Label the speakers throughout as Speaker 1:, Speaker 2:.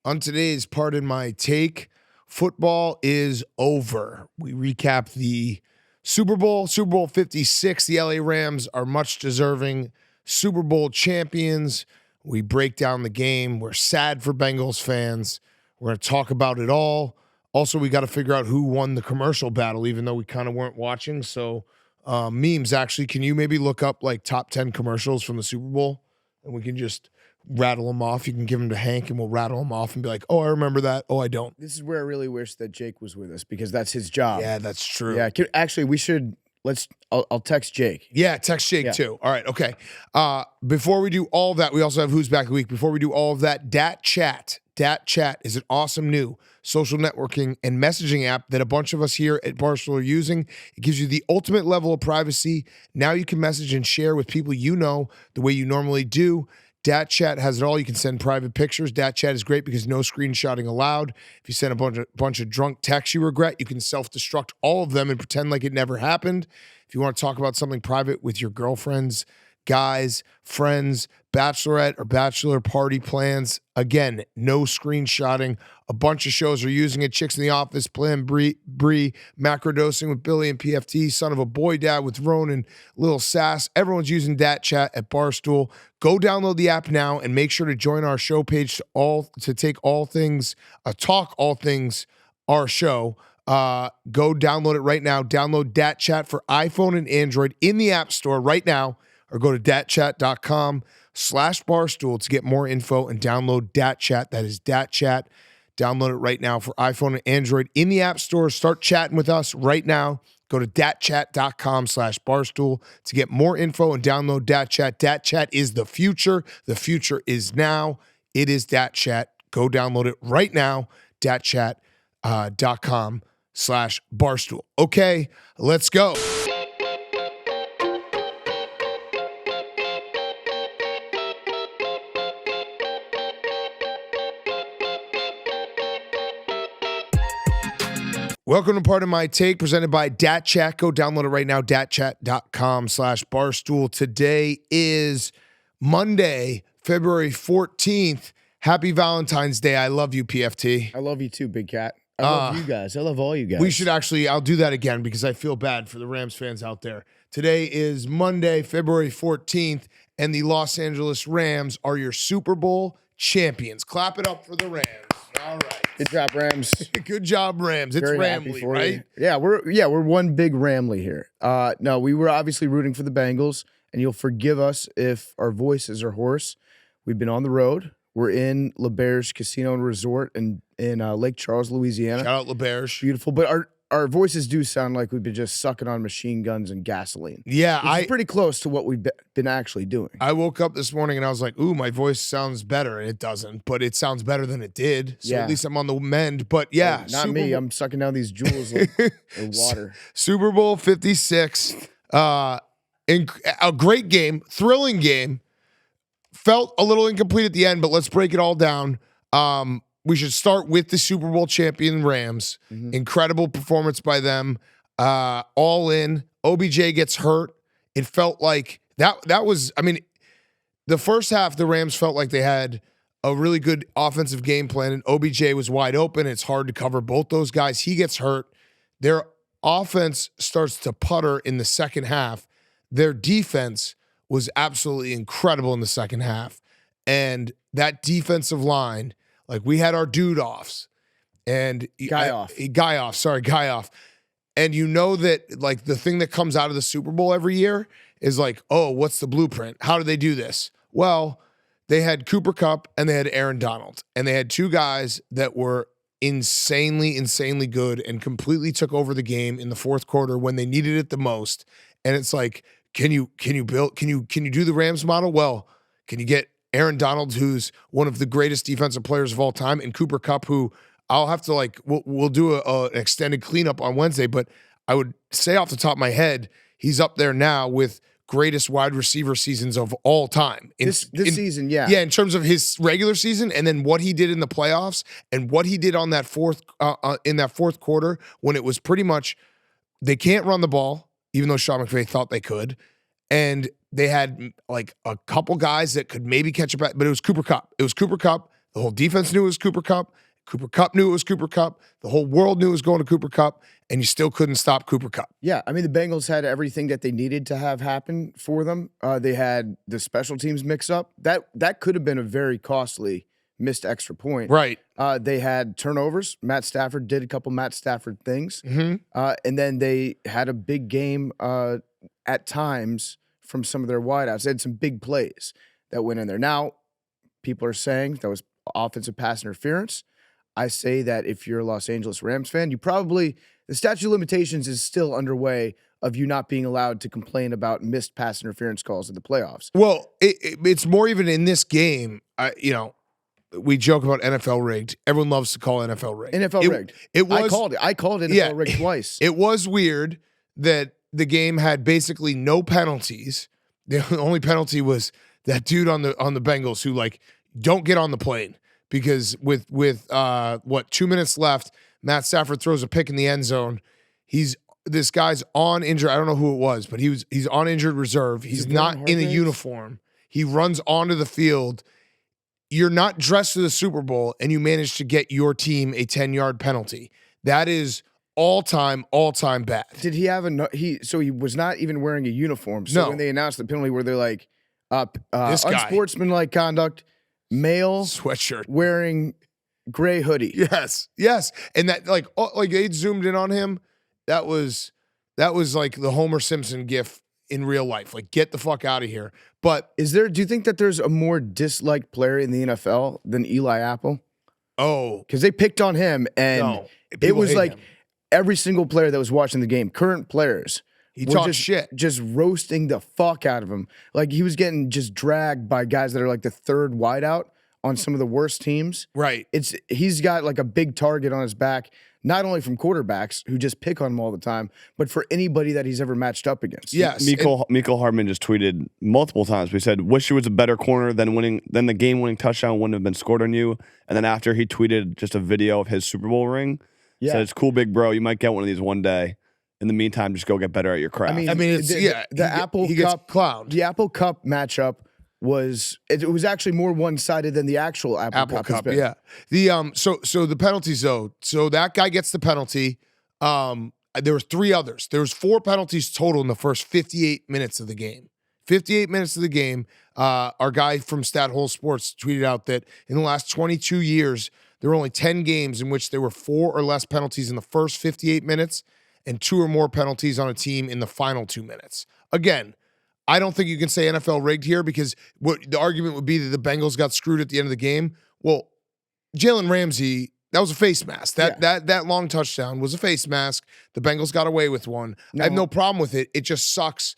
Speaker 1: On today's Pardon My Take, football is over. We recap the Super Bowl 56. The LA Rams are much deserving Super Bowl champions. We break down the game. We're sad for Bengals fans. We're going to talk about it all. Also, we got to figure out who won the commercial battle, even though we kind of weren't watching. So, memes, actually, can you maybe look up like top 10 commercials from the Super Bowl? And we can just rattle them off. You can give them to Hank and we'll rattle them off and be like, oh, I remember that. Oh, I don't.
Speaker 2: This is where I really wish that Jake was with us because that's his job.
Speaker 1: Yeah, that's true.
Speaker 2: Yeah, actually, we should. I'll text Jake.
Speaker 1: Yeah, text Jake too. All right, okay. Before we do all of that, we also have Who's Back of the Week. Before we do all of that, Dat Chat is an awesome new social networking and messaging app that a bunch of us here at Barstool are using. It gives you the ultimate level of privacy. Now you can message and share with people you know the way you normally do. Dat Chat has it all. You can send private pictures. Dat Chat is great because no screenshotting allowed. If you send a bunch of drunk texts you regret, you can self-destruct all of them and pretend like it never happened. If you want to talk about something private with your girlfriends, guys, friends, bachelorette or bachelor party plans, again, no screenshotting. A bunch of shows are using it. Chicks in the Office, Plan Brie, Macrodosing with Billy and PFT, Son of a Boy Dad with Ronan, Lil Sass. Everyone's using Dat Chat at Barstool. Go download the app now and make sure to join our show page to take all things, talk all things our show. Go download it right now. Download Dat Chat for iPhone and Android in the App Store right now, or go to datchat.com/barstool to get more info and download Dat Chat. That is Dat Chat. Download it right now for iPhone and Android in the App Store. Start chatting with us right now. Go to datchat.com/barstool to get more info and download Dat Chat. Dat Chat is the future. The future is now. It is Dat Chat. Go download it right now. datchat.com/barstool. Okay, let's go. Welcome to Pardon My Take, presented by Dat Chat. Go download it right now, datchat.com/barstool. Today is Monday, February 14th. Happy Valentine's Day. I love you, PFT.
Speaker 2: I love you too, Big Cat. I love you guys. I love all you guys.
Speaker 1: We should actually, I'll do that again because I feel bad for the Rams fans out there. Today is Monday, February 14th, and the Los Angeles Rams are your Super Bowl champions. Clap it up for the Rams. All right.
Speaker 2: Good job, Rams.
Speaker 1: Good job, Rams. It's Ramley, right?
Speaker 2: Yeah, we're one big Ramley here. No, we were obviously rooting for the Bengals, and you'll forgive us if our voices are hoarse. We've been on the road. We're in LeBear's Casino and Resort in Lake Charles, Louisiana.
Speaker 1: Shout out LeBear's.
Speaker 2: Beautiful, but our voices do sound like we've been just sucking on machine guns and gasoline.
Speaker 1: Yeah,
Speaker 2: which is pretty close to what we've been actually doing.
Speaker 1: I woke up this morning and I was like, ooh, my voice sounds better. And it doesn't, but it sounds better than it did. So at least I'm on the mend. But yeah.
Speaker 2: Not me. I'm sucking down these jewels like water.
Speaker 1: Super Bowl 56. A great game, thrilling game. Felt a little incomplete at the end, but let's break it all down. We should start with the Super Bowl champion Rams. Mm-hmm. Incredible performance by them. All in. OBJ gets hurt. It felt like that was, I mean, the first half, the Rams felt like they had a really good offensive game plan, and OBJ was wide open. It's hard to cover both those guys. He gets hurt. Their offense starts to putter in the second half. Their defense was absolutely incredible in the second half. And that defensive line, like we had our dude offs and
Speaker 2: guy off.
Speaker 1: And you know that like the thing that comes out of the Super Bowl every year is like, oh, what's the blueprint? How do they do this? Well, they had Cooper Kupp and they had Aaron Donald, and they had two guys that were insanely good and completely took over the game in the fourth quarter when they needed it the most. And it's like, can you do the Rams model? Well, can you get Aaron Donald, who's one of the greatest defensive players of all time, and Cooper Kupp, who I'll have to we'll do an extended cleanup on Wednesday, but I would say off the top of my head, he's up there now with greatest wide receiver seasons of all time.
Speaker 2: This season, yeah.
Speaker 1: Yeah, in terms of his regular season and then what he did in the playoffs and what he did on that fourth quarter when it was pretty much they can't run the ball, even though Sean McVay thought they could. And they had like a couple guys that could maybe catch a back, but it was Cooper Kupp. The whole defense knew it was Cooper Kupp. Cooper Kupp knew it was Cooper Kupp. The whole world knew it was going to Cooper Kupp, and you still couldn't stop Cooper Kupp.
Speaker 2: Yeah, I mean, the Bengals had everything that they needed to have happen for them. They had the special teams mix up. That could have been a very costly missed extra point.
Speaker 1: Right.
Speaker 2: They had turnovers. Matt Stafford did a couple Matt Stafford things.
Speaker 1: Mm-hmm.
Speaker 2: And then they had a big game at times from some of their wideouts. They had some big plays that went in there. Now, people are saying that was offensive pass interference. I say that if you're a Los Angeles Rams fan, the statute of limitations is still underway of you not being allowed to complain about missed pass interference calls in the playoffs.
Speaker 1: Well, it's more even in this game. We joke about NFL rigged. Everyone loves to call NFL rigged.
Speaker 2: NFL rigged.
Speaker 1: It was.
Speaker 2: I called NFL rigged twice.
Speaker 1: It was weird that the game had basically no penalties. The only penalty was that dude on the Bengals who don't get on the plane. Because with 2 minutes left, Matt Stafford throws a pick in the end zone. This guy's on injured. I don't know who it was, but he's on injured reserve. He's not in a uniform. He runs onto the field. You're not dressed to the Super Bowl, and you manage to get your team a 10-yard penalty. That is all time bad.
Speaker 2: Did he have so he was not even wearing a uniform. So
Speaker 1: No.
Speaker 2: when they announced the penalty, were they like
Speaker 1: This guy.
Speaker 2: unsportsmanlike conduct? Male
Speaker 1: Sweatshirt
Speaker 2: wearing gray hoodie.
Speaker 1: Yes, and that they zoomed in on him. That was like the Homer Simpson gif in real life. Like, get the fuck out of here. But
Speaker 2: do you think that there's a more disliked player in the NFL than Eli Apple?
Speaker 1: Oh,
Speaker 2: Because they picked on him, and
Speaker 1: no,
Speaker 2: it
Speaker 1: people
Speaker 2: was
Speaker 1: hate
Speaker 2: like
Speaker 1: him.
Speaker 2: every single player that was watching the game, current players.
Speaker 1: He
Speaker 2: were
Speaker 1: talked shit.
Speaker 2: Just roasting the fuck out of him. Like, he was getting just dragged by guys that are like the third wideout on some of the worst teams.
Speaker 1: Right.
Speaker 2: He's got like a big target on his back, not only from quarterbacks who just pick on him all the time, but for anybody that he's ever matched up against.
Speaker 1: Yes.
Speaker 3: Mecole Hardman just tweeted multiple times. We said, wish it was a better corner than the game-winning touchdown wouldn't have been scored on you. And then after he tweeted just a video of his Super Bowl ring, said, it's cool, big bro. You might get one of these one day. In the meantime, just go get better at your craft.
Speaker 1: I mean, it's
Speaker 2: the Apple
Speaker 1: he gets
Speaker 2: Cup
Speaker 1: clowned.
Speaker 2: The Apple Cup matchup was actually more one-sided than the actual Apple Cup has been.
Speaker 1: Yeah. The so the penalties though. So that guy gets the penalty. There were 3 others. There was 4 penalties total in the first 58 minutes of the game. 58 minutes of the game. Our guy from Stathole Sports tweeted out that in the last 22 years, there were only 10 games in which there were 4 or less penalties in the first 58 minutes and 2 or more penalties on a team in the final 2 minutes. Again, I don't think you can say NFL rigged here because what the argument would be that the Bengals got screwed at the end of the game. Well, Jalen Ramsey, that was a face mask. That long touchdown was a face mask. The Bengals got away with one. I have no problem with it. It just sucks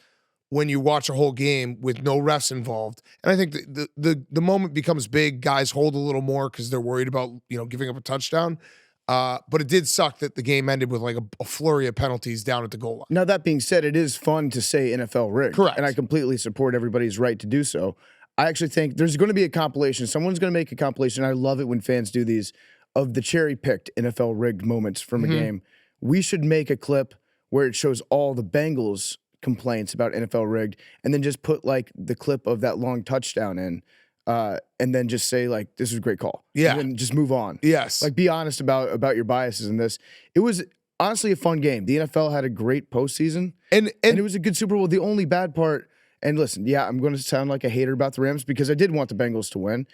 Speaker 1: when you watch a whole game with no refs involved. And I think the moment becomes big. Guys hold a little more because they're worried about giving up a touchdown. But it did suck that the game ended with like a flurry of penalties down at the goal line.
Speaker 2: Now, that being said, it is fun to say NFL rigged.
Speaker 1: Correct.
Speaker 2: And I completely support everybody's right to do so. I actually think there's going to be a compilation. Someone's going to make a compilation. I love it when fans do these of the cherry-picked NFL rigged moments from a game. We should make a clip where it shows all the Bengals complaints about NFL rigged and then just put like the clip of that long touchdown in. And then just say like, this was a great call.
Speaker 1: Yeah.
Speaker 2: And then just move on.
Speaker 1: Yes.
Speaker 2: Like, be honest about your biases in this. It was honestly a fun game. The NFL had a great postseason. And it was a good Super Bowl. The only bad part, and listen, yeah, I'm going to sound like a hater about the Rams because I did want the Bengals to win.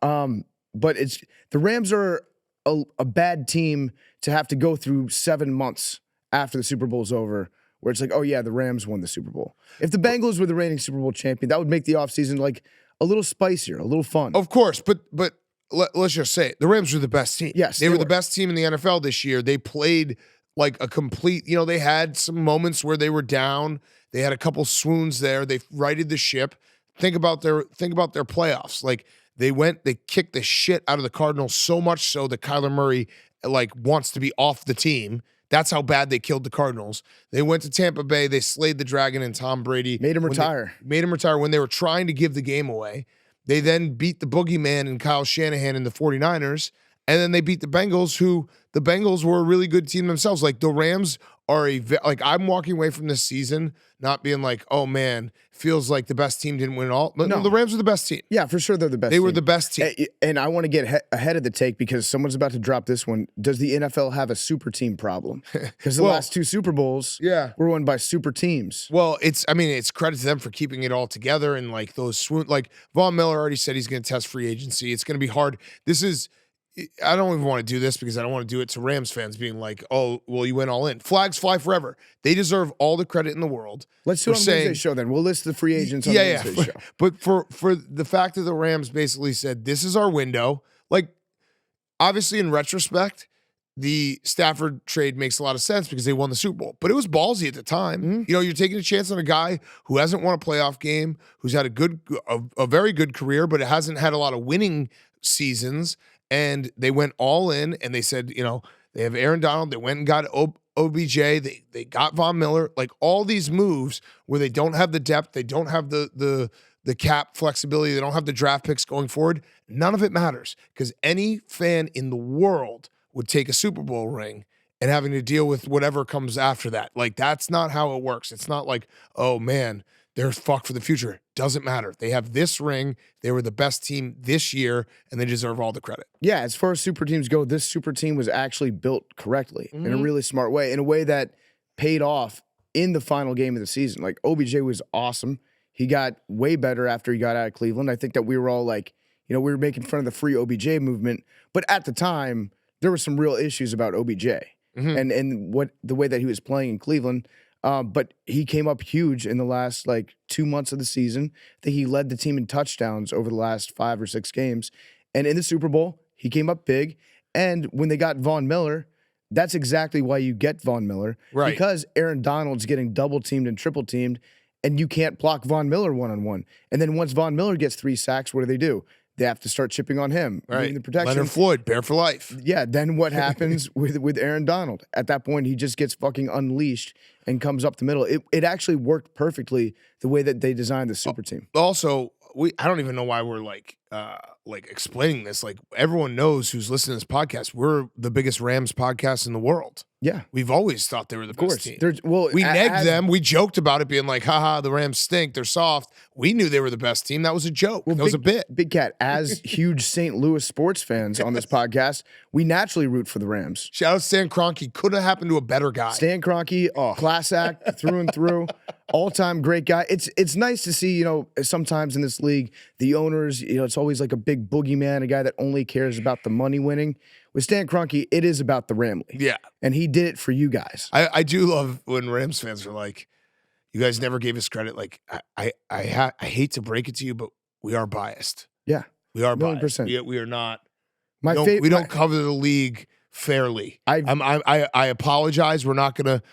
Speaker 2: But the Rams are a bad team to have to go through 7 months after the Super Bowl's over, where it's like, oh yeah, the Rams won the Super Bowl. If the Bengals were the reigning Super Bowl champion, that would make the offseason like a little spicier, a little fun.
Speaker 1: Of course, but let's just say it. The Rams were the best team.
Speaker 2: Yes,
Speaker 1: they were the best team in the NFL this year. They played like a complete, they had some moments where they were down. They had a couple swoons there. They righted the ship. Think about their playoffs. Like they kicked the shit out of the Cardinals so much so that Kyler Murray wants to be off the team. That's how bad they killed the Cardinals. They went to Tampa Bay. They slayed the Dragon and Tom Brady.
Speaker 2: Made him retire.
Speaker 1: Made him retire when they were trying to give the game away. They then beat the boogeyman and Kyle Shanahan and the 49ers. And then they beat the Bengals, who the Bengals were a really good team themselves. Like the Rams are like I'm walking away from this season not being like, oh man, feels like the best team didn't win it all. But no, the Rams were the best team.
Speaker 2: Yeah, for sure they're the best.
Speaker 1: They were the best team.
Speaker 2: And I want to get ahead of the take because someone's about to drop this one. Does the NFL have a super team problem? Because the last 2 Super Bowls were won by super teams.
Speaker 1: Well, it's credit to them for keeping it all together and like those swoon. Like Von Miller already said he's going to test free agency. It's going to be hard. I don't even want to do this because I don't want to do it to Rams fans being like, oh, well, you went all in. Flags fly forever. They deserve all the credit in the world.
Speaker 2: Let's do it on Wednesday's show then. We'll list the free agents on Wednesday's show.
Speaker 1: But for the fact that the Rams basically said, this is our window, like, obviously in retrospect, the Stafford trade makes a lot of sense because they won the Super Bowl. But it was ballsy at the time. Mm-hmm. You know, you're taking a chance on a guy who hasn't won a playoff game, who's had a very good career, but it hasn't had a lot of winning seasons. And they went all in, and they said, you know, they have Aaron Donald. They went and got OBJ. They got Von Miller. Like all these moves where they don't have the depth, they don't have the cap flexibility, they don't have the draft picks going forward. None of it matters because any fan in the world would take a Super Bowl ring and having to deal with whatever comes after that. Like that's not how it works. It's not like, oh man, they're fucked for the future. Doesn't matter. They have this ring. They were the best team this year, and they deserve all the credit.
Speaker 2: Yeah, as far as super teams go, this super team was actually built correctly in a really smart way, in a way that paid off in the final game of the season. Like, OBJ was awesome. He got way better after he got out of Cleveland. I think that we were all like, you know, we were making fun of the free OBJ movement, but at the time, there were some real issues about OBJ and what the way that he was playing in Cleveland. But he came up huge in the last 2 months of the season. I think he led the team in touchdowns over the last 5 or 6 games. And in the Super Bowl, he came up big. And when they got Von Miller, that's exactly why you get Von Miller. Right. Because Aaron Donald's getting double teamed and triple teamed, and you can't block Von Miller one-on-one. And then once Von Miller gets 3 sacks, what do? They have to start chipping on him,
Speaker 1: right?
Speaker 2: The protection.
Speaker 1: Leonard Floyd, bear for life.
Speaker 2: Yeah. Then what happens with Aaron Donald? At that point, he just gets fucking unleashed and comes up the middle. It actually worked perfectly the way that they designed the super team.
Speaker 1: Also, I don't even know why we're explaining this. Like everyone knows who's listening to this podcast, we're the biggest Rams podcast in the world. Yeah. We've always thought they were the best team. We negged them. We joked about it being like, haha, the Rams stink. They're soft. We knew they were the best team. That was a joke. That was a bit.
Speaker 2: Big Cat, as huge St. Louis sports fans on this podcast, we naturally root for the Rams.
Speaker 1: Shout out Stan Kroenke. Couldn't have happened to a better guy.
Speaker 2: Stan Kroenke, class act through and through. All-time great guy. It's nice to see, you know, sometimes in this league, the owners, you know, it's always like a big boogeyman, a guy that only cares about the money winning. With Stan Kroenke, it is about the Ramley. Yeah. And he did it for you guys.
Speaker 1: I do love when Rams fans are like, you guys never gave us credit. Like, I hate to break it to you, but we are biased. Yeah. We are biased. We are not. We don't cover the league fairly. I apologize. We're not gonna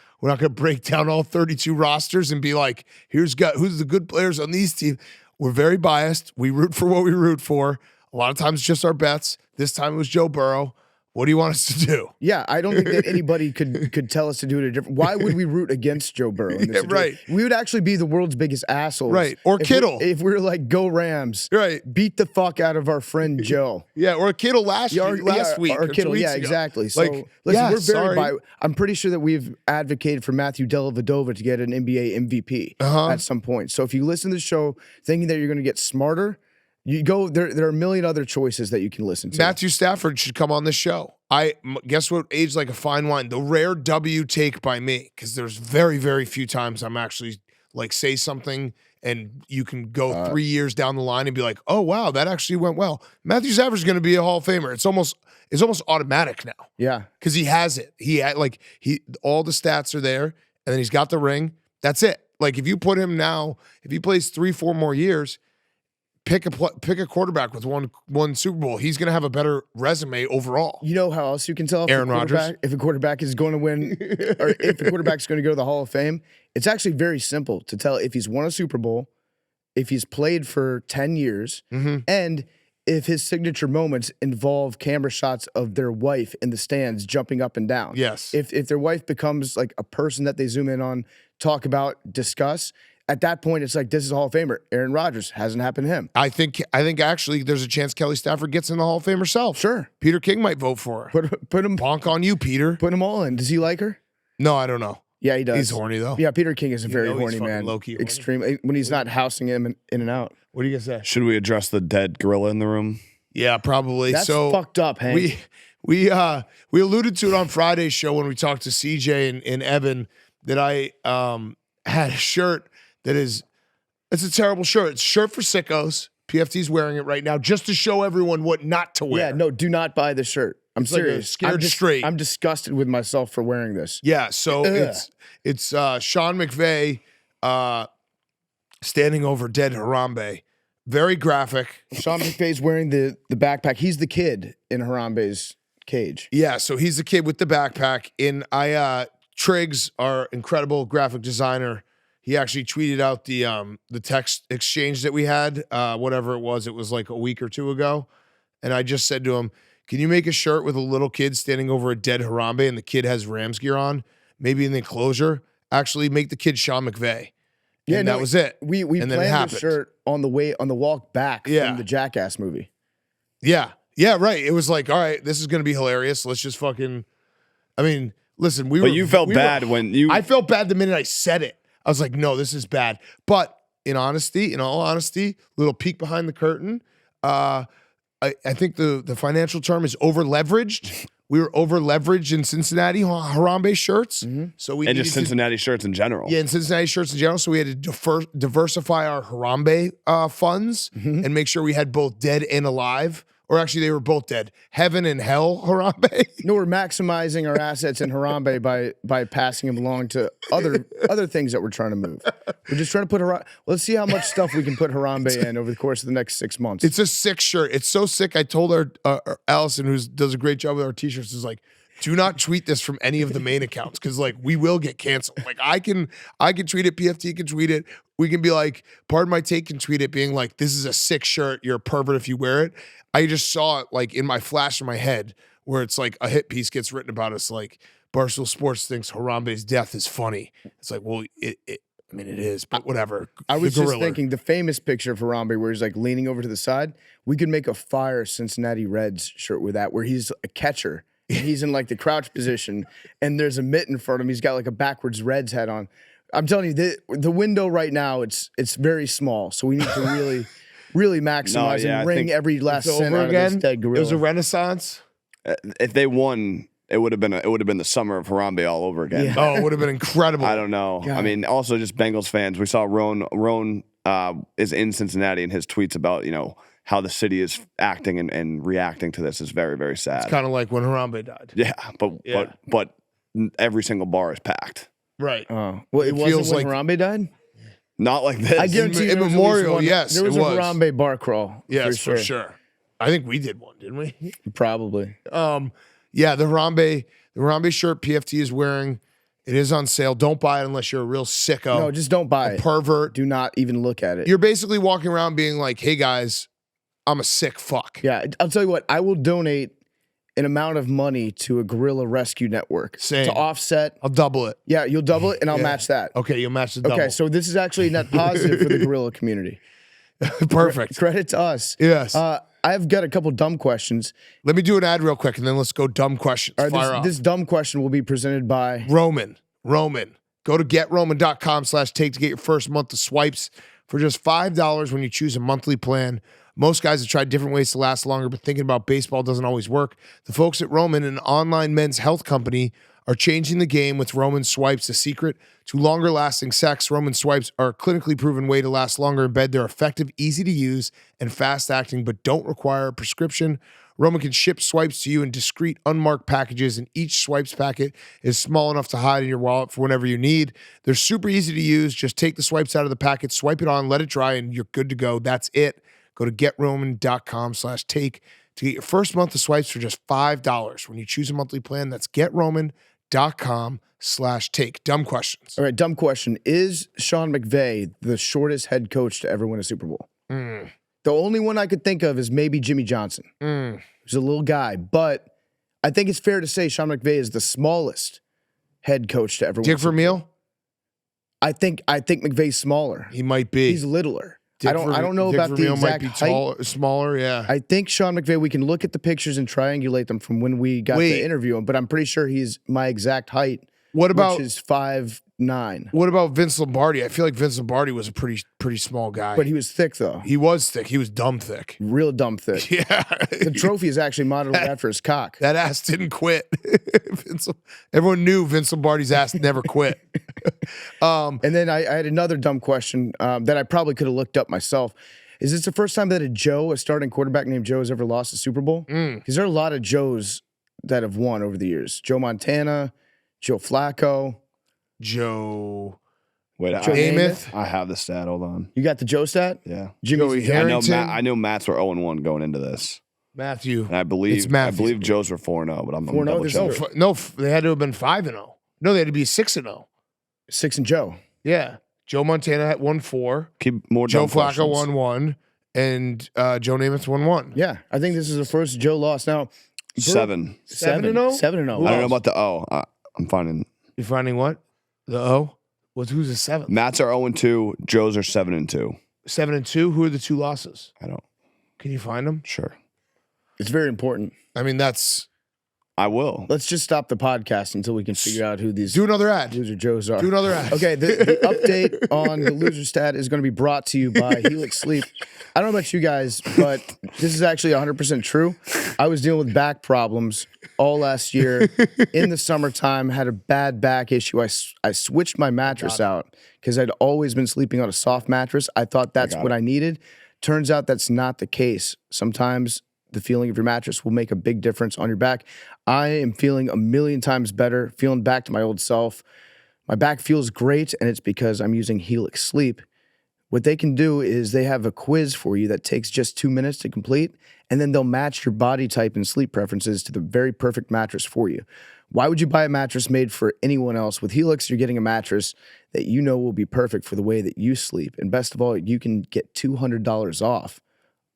Speaker 1: break down all 32 rosters and be like, who's the good players on these teams. We're very biased. We root for what we root for. A lot of times it's just our bets. This time it was Joe Burrow. What do you want us to do?
Speaker 2: Yeah, I don't think that anybody could tell us to do it a different. Why would we root against Joe Burrow in this situation? Right. We would actually be the world's biggest assholes.
Speaker 1: Right. Or Kittle.
Speaker 2: If we were like, go Rams. Right. Beat the fuck out of our friend Joe.
Speaker 1: Yeah, or Kittle last week.
Speaker 2: Or Kittle, yeah, exactly. So, listen, we're very I'm pretty sure that we've advocated for Matthew Dellavedova to get an NBA MVP at some point. So if you listen to the show thinking that you're going to get smarter, you go there are a million other choices that you can listen to.
Speaker 1: Matthew Stafford should come on this show. Guess what aged like a fine wine? The rare W take by me, because there's very, very few times I'm actually like say something and you can go 3 years down the line and be like, oh wow, that actually went well. Matthew Stafford's going to be a Hall of Famer. It's almost automatic now. Yeah, because he has it. All the stats are there, and then he's got the ring. That's it. Like if you put him now, if he plays 3-4 more years. Pick a quarterback with one Super Bowl. He's going to have a better resume overall.
Speaker 2: You know how else you can tell
Speaker 1: Aaron Rodgers
Speaker 2: if a quarterback is going to win or if a quarterback's going to go to the Hall of Fame? It's actually very simple to tell if he's won a Super Bowl, if he's played for 10 years, and if his signature moments involve camera shots of their wife in the stands jumping up and down. Yes. If their wife becomes like a person that they zoom in on, talk about, discuss. At that point, it's like, this is a Hall of Famer. Aaron Rodgers, hasn't happened to him.
Speaker 1: I think actually there's a chance Kelly Stafford gets in the Hall of Fame herself. Peter King might vote for her.
Speaker 2: Put him
Speaker 1: bonk on you, Peter.
Speaker 2: Put them all in. Does he like her?
Speaker 1: No, I don't know.
Speaker 2: Yeah, he does.
Speaker 1: He's horny though.
Speaker 2: Yeah, Peter King is a very
Speaker 1: know he's
Speaker 2: horny
Speaker 1: fucking
Speaker 2: man.
Speaker 1: low-key horny.
Speaker 2: Extreme when he's not housing him in and out.
Speaker 1: What are you gonna say?
Speaker 3: Should we address the dead gorilla in the room?
Speaker 1: Yeah, probably.
Speaker 2: That's
Speaker 1: so
Speaker 2: fucked up, Hank.
Speaker 1: we alluded to it on Friday's show when we talked to CJ and Evan that I had a shirt that it's a terrible shirt. It's a shirt for sickos. PFT's wearing it right now just to show everyone what not to wear.
Speaker 2: Yeah, no, do not buy the shirt. I'm
Speaker 1: It's like a
Speaker 2: serious.
Speaker 1: scared straight.
Speaker 2: I'm disgusted with myself for wearing this.
Speaker 1: Yeah, so it's Sean McVay standing over dead Harambe. Very graphic.
Speaker 2: Sean McVay's wearing the backpack. He's the kid in Harambe's cage.
Speaker 1: Yeah, so he's the kid with the backpack. Triggs, our incredible graphic designer, he actually tweeted out the text exchange that we had, whatever it was like a week or two ago. And I just said to him, can you make a shirt with a little kid standing over a dead Harambe and the kid has Rams gear on? Maybe in the enclosure. Actually make the kid Sean McVay.
Speaker 2: Yeah,
Speaker 1: and that was it.
Speaker 2: We
Speaker 1: and then it
Speaker 2: planned
Speaker 1: happened.
Speaker 2: the shirt on the walk back from the Jackass movie.
Speaker 1: Yeah. Yeah, right. It was like, all right, this is going to be hilarious. Let's just fucking, I mean, listen,
Speaker 3: But you felt bad when you.
Speaker 1: I felt bad the minute I said it. I was like, no, this is bad. But in all honesty, little peek behind the curtain, I think the financial term is over leveraged. We were over leveraged in Cincinnati Harambe shirts.
Speaker 2: Mm-hmm.
Speaker 1: So we
Speaker 3: and
Speaker 1: needed
Speaker 3: just Cincinnati shirts in general.
Speaker 1: Yeah, in Cincinnati shirts in general. So we had to diversify our Harambe funds and make sure we had both dead and alive. Or actually, they were both dead. Heaven and hell Harambe.
Speaker 2: No, we're maximizing our assets in Harambe by passing them along to other things that we're trying to move. We're just trying to put let's see how much stuff we can put Harambe in over the course of the next 6 months.
Speaker 1: It's a sick shirt. It's so sick. I told our Allison, who does a great job with our t-shirts, is like, do not tweet this from any of the main accounts because like we will get canceled. Like I can tweet it, PFT can tweet it. We can be like, Pardon My Take can tweet it, being like, this is a sick shirt. You're a pervert if you wear it. I just saw it like in my flash in my head where it's like a hit piece gets written about us like Barstool Sports thinks Harambe's death is funny. It's like, well, it is, but whatever.
Speaker 2: I was just thinking the famous picture of Harambe where he's like leaning over to the side. We could make a fire Cincinnati Reds shirt with that where he's a catcher. And he's in like the crouch position and there's a mitt in front of him. He's got like a backwards Reds hat on. I'm telling you, the window right now, it's very small. So we need to really maximize and wring every last cent out of this dead gorilla.
Speaker 1: It was a renaissance.
Speaker 3: If they won, it would have been the summer of Harambe all over again.
Speaker 2: Yeah.
Speaker 1: Oh, it would have been incredible.
Speaker 3: I don't know.
Speaker 2: God.
Speaker 3: I mean, also just Bengals fans. We saw Roan is in Cincinnati, and his tweets about how the city is acting and reacting to this is very, very sad.
Speaker 1: It's kind of like when Harambe died.
Speaker 3: Yeah, but every single bar is packed.
Speaker 1: Right.
Speaker 2: Well, it wasn't
Speaker 1: feels
Speaker 2: when
Speaker 1: like-
Speaker 2: Harambe died?
Speaker 3: Not like this.
Speaker 2: I guarantee you
Speaker 1: in
Speaker 2: there was at least
Speaker 1: Memorial,
Speaker 2: one-
Speaker 1: yes,
Speaker 2: There was
Speaker 1: it
Speaker 2: a
Speaker 1: was.
Speaker 2: Harambe bar crawl.
Speaker 1: Yes, for sure. I think we did one, didn't we?
Speaker 2: Probably.
Speaker 1: Yeah, the Harambe shirt PFT is wearing, it is on sale. Don't buy it unless you're a real sicko.
Speaker 2: No, just don't buy it.
Speaker 1: Pervert.
Speaker 2: Do not even look at it.
Speaker 1: You're basically walking around being like, hey guys, I'm a sick fuck.
Speaker 2: Yeah, I'll tell you what. I will donate an amount of money to a gorilla rescue network
Speaker 1: Same.
Speaker 2: to offset.
Speaker 1: I'll double it.
Speaker 2: Yeah, you'll double it, and I'll match that.
Speaker 1: Okay, you'll match the double.
Speaker 2: Okay, so this is actually a net positive for the gorilla community.
Speaker 1: Perfect.
Speaker 2: Credit to us.
Speaker 1: Yes.
Speaker 2: I've got a couple dumb questions.
Speaker 1: Let me do an ad real quick, and then let's go dumb questions.
Speaker 2: All right,
Speaker 1: Fire off.
Speaker 2: this dumb question will be presented by
Speaker 1: Roman. Go to getroman.com/take to get your first month of swipes for just $5 when you choose a monthly plan. Most guys have tried different ways to last longer, but thinking about baseball doesn't always work. The folks at Roman, an online men's health company, are changing the game with Roman Swipes. The secret to longer lasting sex. Roman Swipes are a clinically proven way to last longer in bed. They're effective, easy to use, and fast acting, but don't require a prescription. Roman can ship swipes to you in discreet, unmarked packages, and each swipes packet is small enough to hide in your wallet for whenever you need. They're super easy to use. Just take the swipes out of the packet, swipe it on, let it dry, and you're good to go. That's it. Go to getroman.com/take to get your first month of swipes for just $5 when you choose a monthly plan. That's getroman.com/take. Dumb questions.
Speaker 2: All right, dumb question. Is Sean McVay the shortest head coach to ever win a Super Bowl? The only one I could think of is maybe Jimmy Johnson. He's a little guy, but I think it's fair to say Sean McVay is the smallest head coach to ever win
Speaker 1: Dick
Speaker 2: a Super Bowl.
Speaker 1: Vermeil?
Speaker 2: I think McVay's smaller.
Speaker 1: He might be.
Speaker 2: He's littler.
Speaker 1: Dick
Speaker 2: I don't know
Speaker 1: Dick
Speaker 2: about the
Speaker 1: Vermeil
Speaker 2: exact
Speaker 1: might be
Speaker 2: height.
Speaker 1: smaller, yeah.
Speaker 2: I think Sean McVay, we can look at the pictures and triangulate them from when we got to interview him, but I'm pretty sure he's my exact height.
Speaker 1: What about
Speaker 2: which is 5'9"?
Speaker 1: what about Vince Lombardi? I feel like Vince Lombardi was a pretty small guy.
Speaker 2: But he was thick though.
Speaker 1: He was thick. He was dumb thick.
Speaker 2: Real dumb thick.
Speaker 1: Yeah.
Speaker 2: The trophy is actually modeled after his cock.
Speaker 1: That ass didn't quit. Everyone knew Vince Lombardi's ass never quit.
Speaker 2: And then I had another dumb question that I probably could have looked up myself. Is this the first time that a starting quarterback named Joe, has ever lost a Super Bowl? Because there are a lot of Joes that have won over the years. Joe Montana, Joe Flacco,
Speaker 1: Joe
Speaker 3: Wait,
Speaker 2: Joe
Speaker 1: Namath.
Speaker 3: I have the stat. Hold on.
Speaker 2: You got the Joe stat?
Speaker 3: Yeah.
Speaker 1: Joey
Speaker 2: Jimmy's
Speaker 1: Harrington.
Speaker 3: I know Matt's were 0-1 going into this.
Speaker 1: Matthew.
Speaker 3: And I believe
Speaker 1: It's Matthew.
Speaker 3: Joe's were 4-0, but I'm
Speaker 2: 4-0,
Speaker 3: double
Speaker 2: there's
Speaker 3: checking.
Speaker 2: no-
Speaker 1: They had to have been 5-0. No, they had to be 6-0.
Speaker 2: 6 and Joe.
Speaker 1: Yeah. Joe Montana had 1-4.
Speaker 3: Keep more
Speaker 1: Joe
Speaker 3: dumb
Speaker 1: Flacco
Speaker 3: questions.
Speaker 1: 1-1. And Joe Namath 1-1.
Speaker 2: Yeah, I think this is the first Joe loss. Now,
Speaker 3: 7.
Speaker 1: 7-0?
Speaker 2: 7-0.
Speaker 3: I don't know about the O. I'm finding
Speaker 1: You're finding what? The O? Who's the 7th?
Speaker 3: Matt's are 0-2. Joe's are 7-2.
Speaker 1: 7-2? Who are the 2 losses?
Speaker 3: I don't.
Speaker 1: Can you find them?
Speaker 3: Sure.
Speaker 2: It's very important.
Speaker 1: I mean, that's...
Speaker 3: I will.
Speaker 2: Let's just stop the podcast until we can figure out who these
Speaker 1: Do another ad.
Speaker 2: loser Joes are.
Speaker 1: Do another ad.
Speaker 2: Okay, the update on the loser stat is going to be brought to you by Helix Sleep. I don't know about you guys, but this is actually 100% true. I was dealing with back problems all last year. In the summertime, had a bad back issue. I switched my mattress out because I'd always been sleeping on a soft mattress. I thought that's what I needed. Turns out that's not the case. Sometimes the feeling of your mattress will make a big difference on your back. I am feeling a million times better, feeling back to my old self. My back feels great, and it's because I'm using Helix Sleep. What they can do is they have a quiz for you that takes just 2 minutes to complete, and then they'll match your body type and sleep preferences to the very perfect mattress for you. Why would you buy a mattress made for anyone else? With Helix, you're getting a mattress that you know will be perfect for the way that you sleep. And best of all, you can get $200 off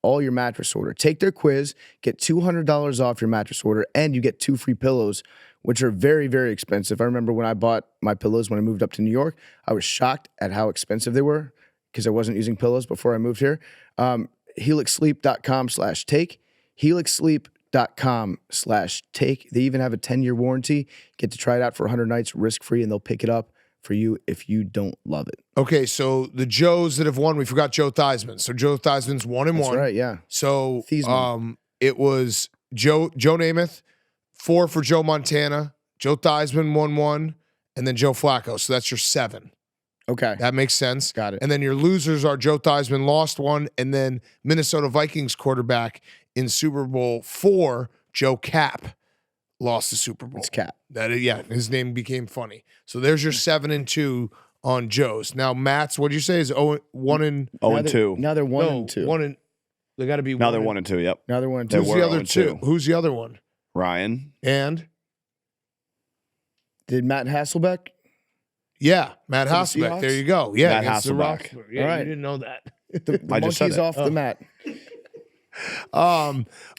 Speaker 2: all your mattress order. Take their quiz, get $200 off your mattress order, and you get 2 free pillows, which are very, very expensive. I remember when I bought my pillows when I moved up to New York, I was shocked at how expensive they were because I wasn't using pillows before I moved here. HelixSleep.com/take. HelixSleep.com/take. They even have a 10-year warranty. Get to try it out for 100 nights risk-free, and they'll pick it up for you if you don't love it.
Speaker 1: Okay, so the Joes that have won, we forgot Joe Theismann. So Joe Theismann's 1-1.
Speaker 2: That's right, yeah.
Speaker 1: So
Speaker 2: Theismann.
Speaker 1: it was Joe Namath, 4 for Joe Montana, Joe Theismann 1-1, and then Joe Flacco. So that's your 7.
Speaker 2: Okay.
Speaker 1: That makes sense.
Speaker 2: Got it.
Speaker 1: And then your losers are Joe Theismann lost 1, and then Minnesota Vikings quarterback in Super Bowl 4, Joe Cap, lost the Super Bowl.
Speaker 2: It's Cap.
Speaker 1: His name became funny. So there's your 7-2 on Joe's. Now Matt's, what'd you say, is 1 and
Speaker 3: 0-2.
Speaker 2: Now they're 1 and 2.
Speaker 1: 1 and they got to be.
Speaker 3: Now they're 1-2. Yep.
Speaker 2: Now they're 1 and
Speaker 3: They
Speaker 2: 2.
Speaker 1: Who's
Speaker 3: were
Speaker 1: the other
Speaker 3: 0-2.
Speaker 1: 2? Who's the other one?
Speaker 3: Ryan.
Speaker 1: And
Speaker 2: Did Matt Hasselbeck?
Speaker 1: yeah, Matt
Speaker 2: For the
Speaker 1: Hasselbeck.
Speaker 2: Seahawks?
Speaker 1: There you go. Yeah,
Speaker 3: Matt
Speaker 1: against the
Speaker 3: Hasselbeck.
Speaker 1: Rockford. Yeah,
Speaker 2: All right.
Speaker 1: you didn't know that.
Speaker 2: The
Speaker 3: I just said
Speaker 2: monkey's
Speaker 3: it.
Speaker 2: off the mat.
Speaker 1: All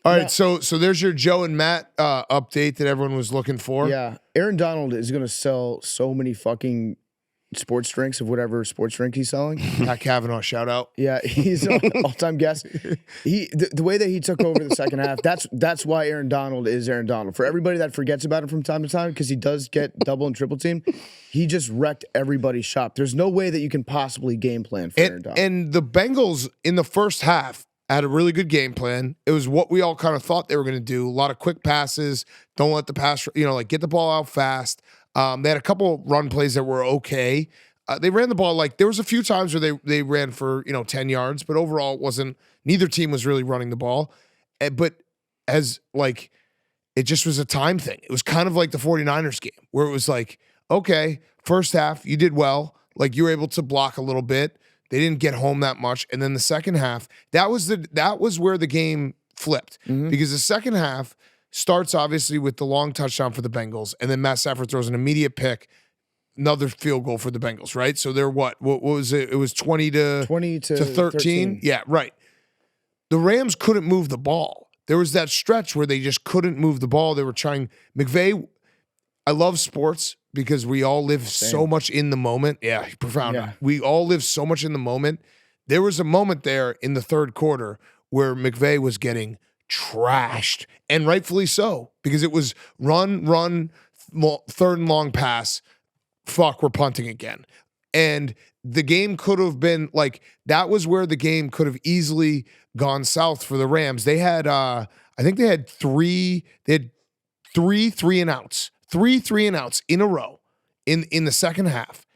Speaker 1: right,
Speaker 2: Yeah.
Speaker 1: so there's your Joe and Matt update that everyone was looking for.
Speaker 2: Yeah. Aaron Donald is going to sell so many fucking sports drinks of whatever sports drink he's selling.
Speaker 1: Pat Kavanaugh, shout out.
Speaker 2: Yeah, he's an all-time guest. The way that he took over the second half, that's why Aaron Donald is Aaron Donald. For everybody that forgets about him from time to time, because he does get double and triple team, he just wrecked everybody's shop. There's no way that you can possibly game plan for Aaron Donald.
Speaker 1: And the Bengals in the first half had a really good game plan. It was what we all kind of thought they were going to do. A lot of quick passes. Don't let the pass, get the ball out fast. They had a couple run plays that were okay. They ran the ball there was a few times where they ran for 10 yards, but overall it wasn't. Neither team was really running the ball. But it just was a time thing. It was kind of like the 49ers game where it was okay, first half you did well, you were able to block a little bit. They didn't get home that much, and then the second half that was where the game flipped because the second half starts obviously with the long touchdown for the Bengals, and then Matt Stafford throws an immediate pick, another field goal for the Bengals, right? So they're what was it? It was 20 to 13. Yeah, right. The Rams couldn't move the ball. There was that stretch where they just couldn't move the ball. They were trying. Mcvay, I love sports because we all live so much in the moment. Yeah, profound.
Speaker 2: Yeah.
Speaker 1: We all live so much in the moment. There was a moment there in the third quarter where Mcvay was getting trashed, and rightfully so, because it was run, third and long pass. Fuck, we're punting again. And the game could have been like, that was where the game could have easily gone south for the Rams. They had, I think they had three three and outs in a row in the second half.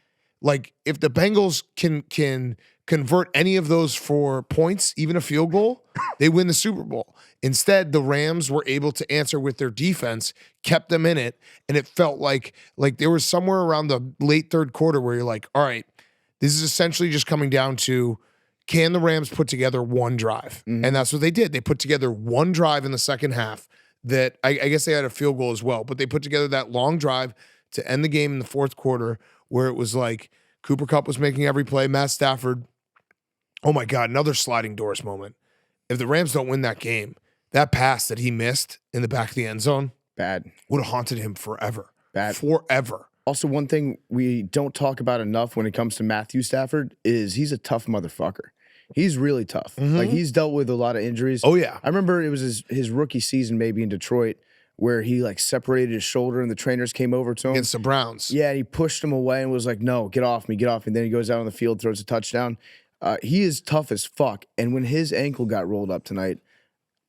Speaker 1: Like, if the Bengals can convert any of those for points, even a field goal, they win the Super Bowl. Instead, the Rams were able to answer with their defense, kept them in it, and it felt like there was somewhere around the late third quarter where you're like, all right, this is essentially just coming down to, can the Rams put together one drive?
Speaker 2: Mm-hmm.
Speaker 1: And that's what they did. They put together one drive in the second half that I guess they had a field goal as well, but they put together that long drive to end the game in the fourth quarter where it was like Cooper Kupp was making every play. Matt Stafford, oh my God, another sliding doors moment. If the Rams don't win that game, that pass that he missed in the back of the end zone
Speaker 2: Bad.
Speaker 1: would have haunted him forever.
Speaker 2: Bad.
Speaker 1: Forever.
Speaker 2: Also, one thing we don't talk about enough when it comes to Matthew Stafford is he's a tough motherfucker. He's really tough.
Speaker 1: Mhm.
Speaker 2: Like, he's dealt with a lot of injuries.
Speaker 1: Oh, yeah.
Speaker 2: I remember it was his rookie season maybe in Detroit where he like separated his shoulder and the trainers came over to him.
Speaker 1: Against the Browns.
Speaker 2: Yeah, and he pushed him away and was like, no, get off me, get off me. Then he goes out on the field, throws a touchdown. He is tough as fuck. And when his ankle got rolled up tonight,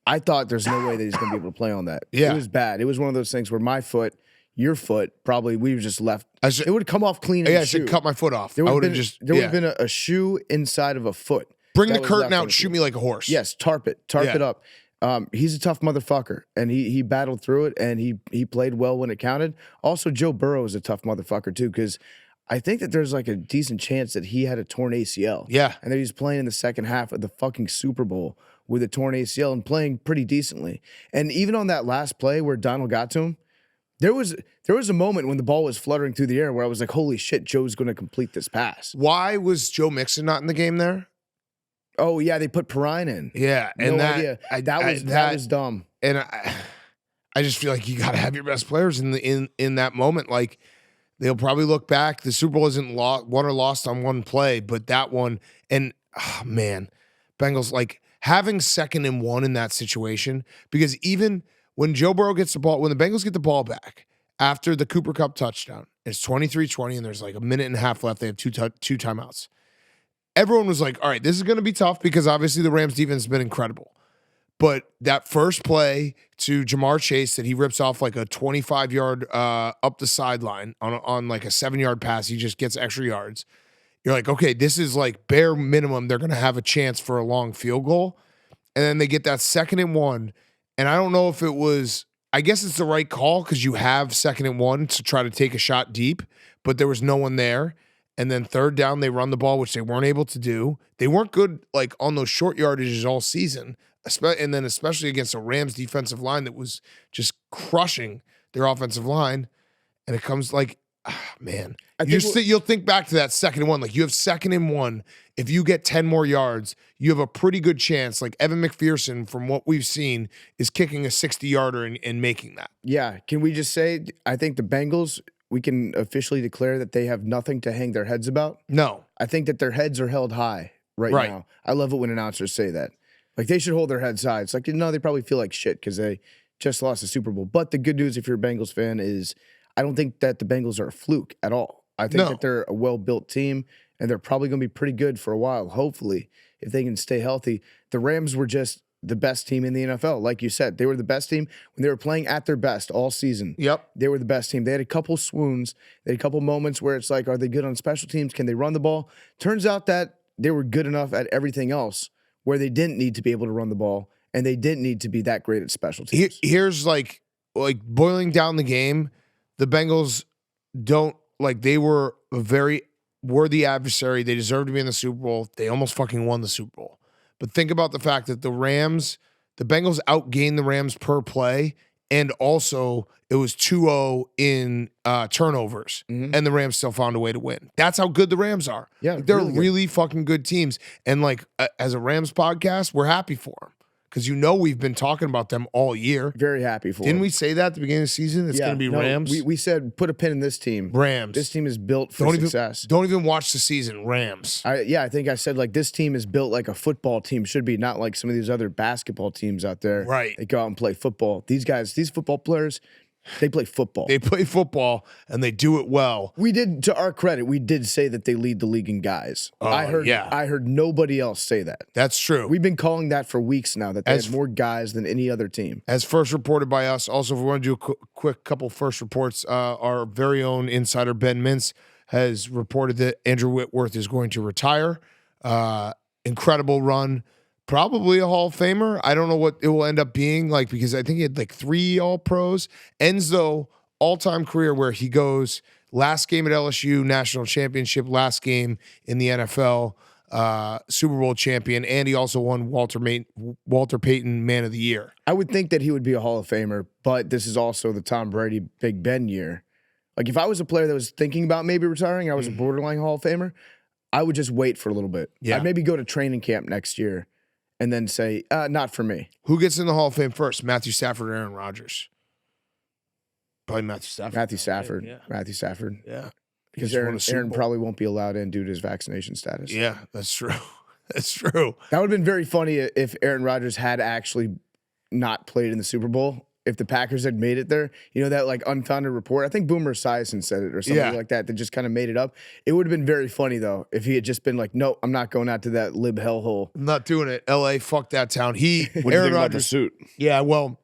Speaker 2: I thought there's no way that he's going to be able to play on that.
Speaker 1: Yeah.
Speaker 2: It was bad. It was one of those things where my foot, your foot, probably we were just left.
Speaker 1: It
Speaker 2: would have come off clean in
Speaker 1: yeah,
Speaker 2: the
Speaker 1: I should
Speaker 2: shoe.
Speaker 1: cut my foot off.
Speaker 2: There
Speaker 1: I
Speaker 2: would
Speaker 1: would
Speaker 2: have
Speaker 1: have
Speaker 2: just been a shoe inside of a foot.
Speaker 1: Bring the
Speaker 2: that was
Speaker 1: curtain
Speaker 2: left on
Speaker 1: out,
Speaker 2: the
Speaker 1: shoot
Speaker 2: field.
Speaker 1: me like a horse.
Speaker 2: Yes, tarp it up. He's a tough motherfucker, and he battled through it, and he played well when it counted. Also, Joe Burrow is a tough motherfucker too, because I think that there's like a decent chance that he had a torn ACL.
Speaker 1: Yeah.
Speaker 2: And that he's playing in the second half of the fucking Super Bowl with a torn ACL and playing pretty decently. And even on that last play where Donald got to him, there was a moment when the ball was fluttering through the air where I was like, holy shit, Joe's going to complete this pass.
Speaker 1: Why was Joe Mixon not in the game there?
Speaker 2: Oh, yeah, they put Perrine in.
Speaker 1: Yeah.
Speaker 2: No
Speaker 1: And
Speaker 2: idea. That was dumb.
Speaker 1: And I just feel like you got to have your best players in that moment. Like, they'll probably look back. The Super Bowl isn't won or lost on one play, but that one, and man, Bengals, like, having 2nd and 1 in that situation, because even when Joe Burrow gets the ball, when the Bengals get the ball back after the Cooper Kupp touchdown, it's 23-20, and there's like a minute and a half left. They have two timeouts. Everyone was like, all right, this is going to be tough because obviously the Rams defense has been incredible. But that first play to Jamar Chase that he rips off like a 25-yard up the sideline on like a 7-yard pass, he just gets extra yards. You're like, okay, this is like bare minimum. They're going to have a chance for a long field goal. And then they get that 2nd and 1. And I don't know if it was, I guess it's the right call because you have 2nd and 1 to try to take a shot deep, but there was no one there. And then 3rd down, they run the ball, which they weren't able to do. They weren't good like on those short yardages all season, and then especially against a Rams defensive line that was just crushing their offensive line. And it comes like, man, you'll think back to that 2nd and 1. Like, you have 2nd and 1. If you get 10 more yards, you have a pretty good chance. Like, Evan McPherson, from what we've seen, is kicking a 60-yarder and making that.
Speaker 2: Yeah. Can we just say, I think the Bengals, we can officially declare that they have nothing to hang their heads about?
Speaker 1: No.
Speaker 2: I think that their heads are held high right now. I love it when announcers say that. Like, they should hold their heads high. It's like, no, they probably feel like shit because they just lost the Super Bowl. But the good news, if you're a Bengals fan, is I don't think that the Bengals are a fluke at all. I think that they're a well-built team, and they're probably going to be pretty good for a while, hopefully, if they can stay healthy. The Rams were just the best team in the NFL. Like you said, they were the best team when they were playing at their best all season.
Speaker 1: Yep.
Speaker 2: They were the best team. They had a couple swoons. They had a couple moments where it's like, are they good on special teams? Can they run the ball? Turns out that they were good enough at everything else where they didn't need to be able to run the ball, and they didn't need to be that great at special teams.
Speaker 1: Here's like boiling down the game, the Bengals don't, like, they were a very worthy adversary. They deserved to be in the Super Bowl. They almost fucking won the Super Bowl. But think about the fact that the Bengals outgained the Rams per play, and also it was 2-0 in turnovers, and the Rams still found a way to win. That's how good the Rams are.
Speaker 2: Yeah,
Speaker 1: like, they're
Speaker 2: really good.
Speaker 1: fucking good teams. And like, as a Rams podcast, we're happy for them because we've been talking about them all year.
Speaker 2: Very happy for
Speaker 1: Didn't
Speaker 2: them.
Speaker 1: we say that at the beginning of the season? It's going to be Rams.
Speaker 2: We said put a pin in this team.
Speaker 1: Rams.
Speaker 2: This team is built for success.
Speaker 1: Don't even watch the season. Rams.
Speaker 2: I think I said, like, this team is built like a football team should be, not like some of these other basketball teams out there.
Speaker 1: Right.
Speaker 2: They go out and play football. These guys, these football players, They play football.
Speaker 1: They play football and they do it well.
Speaker 2: We did, to our credit, we did say that they lead the league in guys. I heard nobody else say that.
Speaker 1: That's true.
Speaker 2: We've been calling that for weeks now, that they have more guys than any other team.
Speaker 1: As first reported by us. Also, if we want to do a quick couple first reports, our very own insider Ben Mintz has reported that Andrew Whitworth is going to retire. Incredible run. Probably a Hall of Famer. I don't know what it will end up being like, because I think he had like 3 All-Pros. Ends, though, all-time career where he goes last game at LSU, national championship, last game in the NFL, Super Bowl champion, and he also won Walter Payton Man of the Year.
Speaker 2: I would think that he would be a Hall of Famer, but this is also the Tom Brady Big Ben year. Like, if I was a player that was thinking about maybe retiring, I was a borderline Hall of Famer, I would just wait for a little bit.
Speaker 1: Yeah.
Speaker 2: I'd maybe go to training camp next year and then say, not for me.
Speaker 1: Who gets in the Hall of Fame first? Matthew Stafford or Aaron Rodgers? Probably Matthew Stafford.
Speaker 2: Matthew Stafford.
Speaker 1: Yeah.
Speaker 2: Matthew Stafford.
Speaker 1: Yeah.
Speaker 2: Because
Speaker 1: He's won a Super
Speaker 2: Aaron
Speaker 1: Bowl.
Speaker 2: probably won't be allowed in due to his vaccination status.
Speaker 1: Yeah, that's true. That's true.
Speaker 2: That would have been very funny if Aaron Rodgers had actually not played in the Super Bowl. If the Packers had made it there, you know, that like unfounded report. I think Boomer Esiason said it or something like that. That just kind of made it up. It would have been very funny though if he had just been like, "No, I'm not going out to that lib hellhole.
Speaker 1: I'm not doing it. LA, fuck that town."
Speaker 3: What do you think about the suit?
Speaker 1: Yeah, well,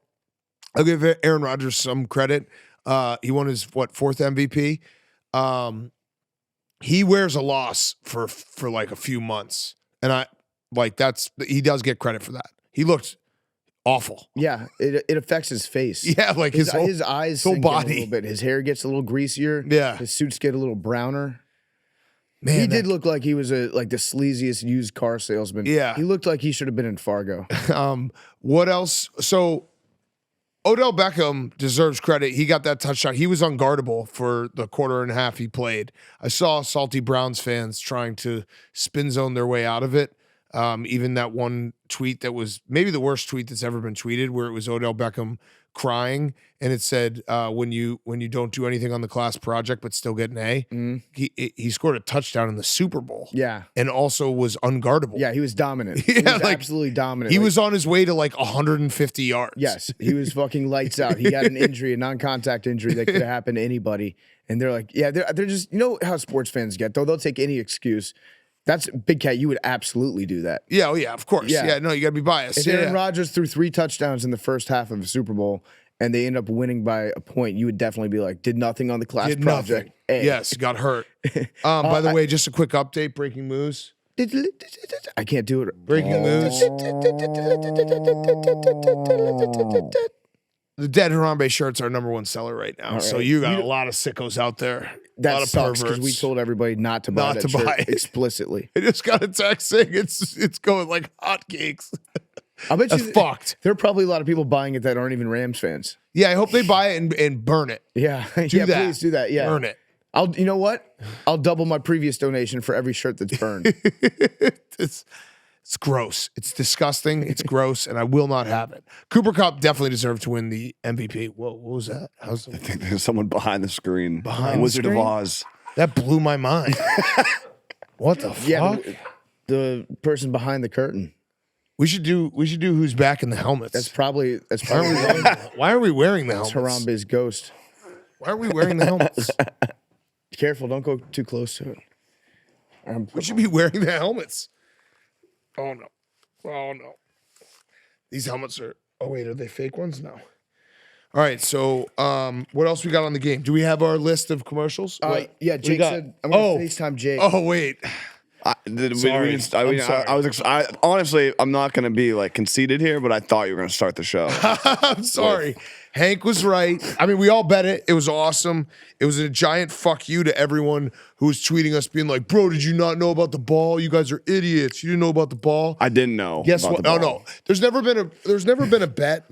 Speaker 1: I'll give Aaron Rodgers some credit. He won his 4th MVP. He wears a loss for like a few months, and he does get credit for that. He looked awful.
Speaker 2: Yeah, it affects his face.
Speaker 1: Yeah, like his
Speaker 2: eyes
Speaker 1: whole
Speaker 2: sink in
Speaker 1: body.
Speaker 2: a little bit. His hair gets a little greasier.
Speaker 1: Yeah.
Speaker 2: His suits get a little browner.
Speaker 1: Man,
Speaker 2: He did look like he was like the sleaziest used car salesman.
Speaker 1: Yeah.
Speaker 2: He looked like he should have been in Fargo.
Speaker 1: What else? So Odell Beckham deserves credit. He got that touchdown. He was unguardable for the quarter and a half he played. I saw Salty Browns fans trying to spin zone their way out of it. Even that one tweet that was maybe the worst tweet that's ever been tweeted, where it was Odell Beckham crying, and it said, when you don't do anything on the class project but still get an A, he scored a touchdown in the Super Bowl.
Speaker 2: Yeah.
Speaker 1: And also was unguardable.
Speaker 2: Yeah, he was dominant.
Speaker 1: Yeah,
Speaker 2: He was
Speaker 1: like,
Speaker 2: absolutely dominant.
Speaker 1: He
Speaker 2: Like,
Speaker 1: was on his way to like 150 yards.
Speaker 2: Yes, he was fucking lights out. He got an injury, a non-contact injury that could have happened to anybody. And they're like, yeah, they're just, you know how sports fans get, though. They'll take any excuse. That's Big Cat. You would absolutely do that.
Speaker 1: Yeah, oh yeah, of course.
Speaker 2: Yeah.
Speaker 1: Yeah, no, you got to be biased.
Speaker 2: If
Speaker 1: Yeah,
Speaker 2: Aaron
Speaker 1: yeah.
Speaker 2: Rodgers threw 3 touchdowns in the first half of a Super Bowl and they end up winning by a point, you would definitely be like, did nothing on the class
Speaker 1: Did
Speaker 2: project.
Speaker 1: nothing.
Speaker 2: A.
Speaker 1: Yes, got hurt. By the way, just a quick update, breaking news.
Speaker 2: I can't do it.
Speaker 1: Breaking news. The Dead Harambe shirts are #1 seller right now. So
Speaker 2: right.
Speaker 1: you got a lot of sickos out there. A
Speaker 2: That
Speaker 1: lot of
Speaker 2: sucks because we
Speaker 1: perverts.
Speaker 2: told everybody not to buy
Speaker 1: Not
Speaker 2: that
Speaker 1: to
Speaker 2: shirt
Speaker 1: buy it.
Speaker 2: explicitly.
Speaker 1: I just got a text saying it's going like hotcakes.
Speaker 2: I bet
Speaker 1: That's
Speaker 2: you
Speaker 1: fucked.
Speaker 2: there are probably a lot of people buying it that aren't even Rams fans.
Speaker 1: Yeah, I hope they buy it and burn it.
Speaker 2: Yeah,
Speaker 1: Do that.
Speaker 2: please do that. Yeah,
Speaker 1: Burn it.
Speaker 2: You know what? I'll double my previous donation for every shirt that's burned.
Speaker 1: It's gross. It's disgusting. It's gross, and I will not have it. Cooper Kupp definitely deserved to win the MVP. Whoa, what was that?
Speaker 3: I think there's someone behind the screen.
Speaker 1: Behind the
Speaker 3: Wizard
Speaker 1: screen?
Speaker 3: of Oz.
Speaker 1: That blew my mind. What the fuck?
Speaker 2: Yeah, the person behind the curtain.
Speaker 1: We should do who's back in the helmets.
Speaker 2: That's probably
Speaker 1: Why are we wearing the helmets?
Speaker 2: Harambe's ghost.
Speaker 1: Why are we wearing the helmets?
Speaker 2: Careful, don't go too close to it.
Speaker 1: We should be wearing the helmets. Oh no. Oh no. These helmets are are they fake ones? No. All right, so what else we got on the game? Do we have our list of commercials?
Speaker 2: Yeah,
Speaker 1: What do
Speaker 2: Jake
Speaker 1: you got?
Speaker 2: said I'm gonna FaceTime Jake.
Speaker 1: Oh wait.
Speaker 3: Sorry. Honestly, I'm not going to be like conceited here, but I thought you were going to start the show.
Speaker 1: I'm sorry. Hank was right. I mean, we all bet it. It was awesome. It was a giant fuck you to everyone who was tweeting us being like, bro, did you not know about the ball? You guys are idiots. You didn't know about the ball.
Speaker 3: I didn't know.
Speaker 1: Guess
Speaker 3: about
Speaker 1: what?
Speaker 3: the
Speaker 1: Oh
Speaker 3: ball.
Speaker 1: no. There's never been a bet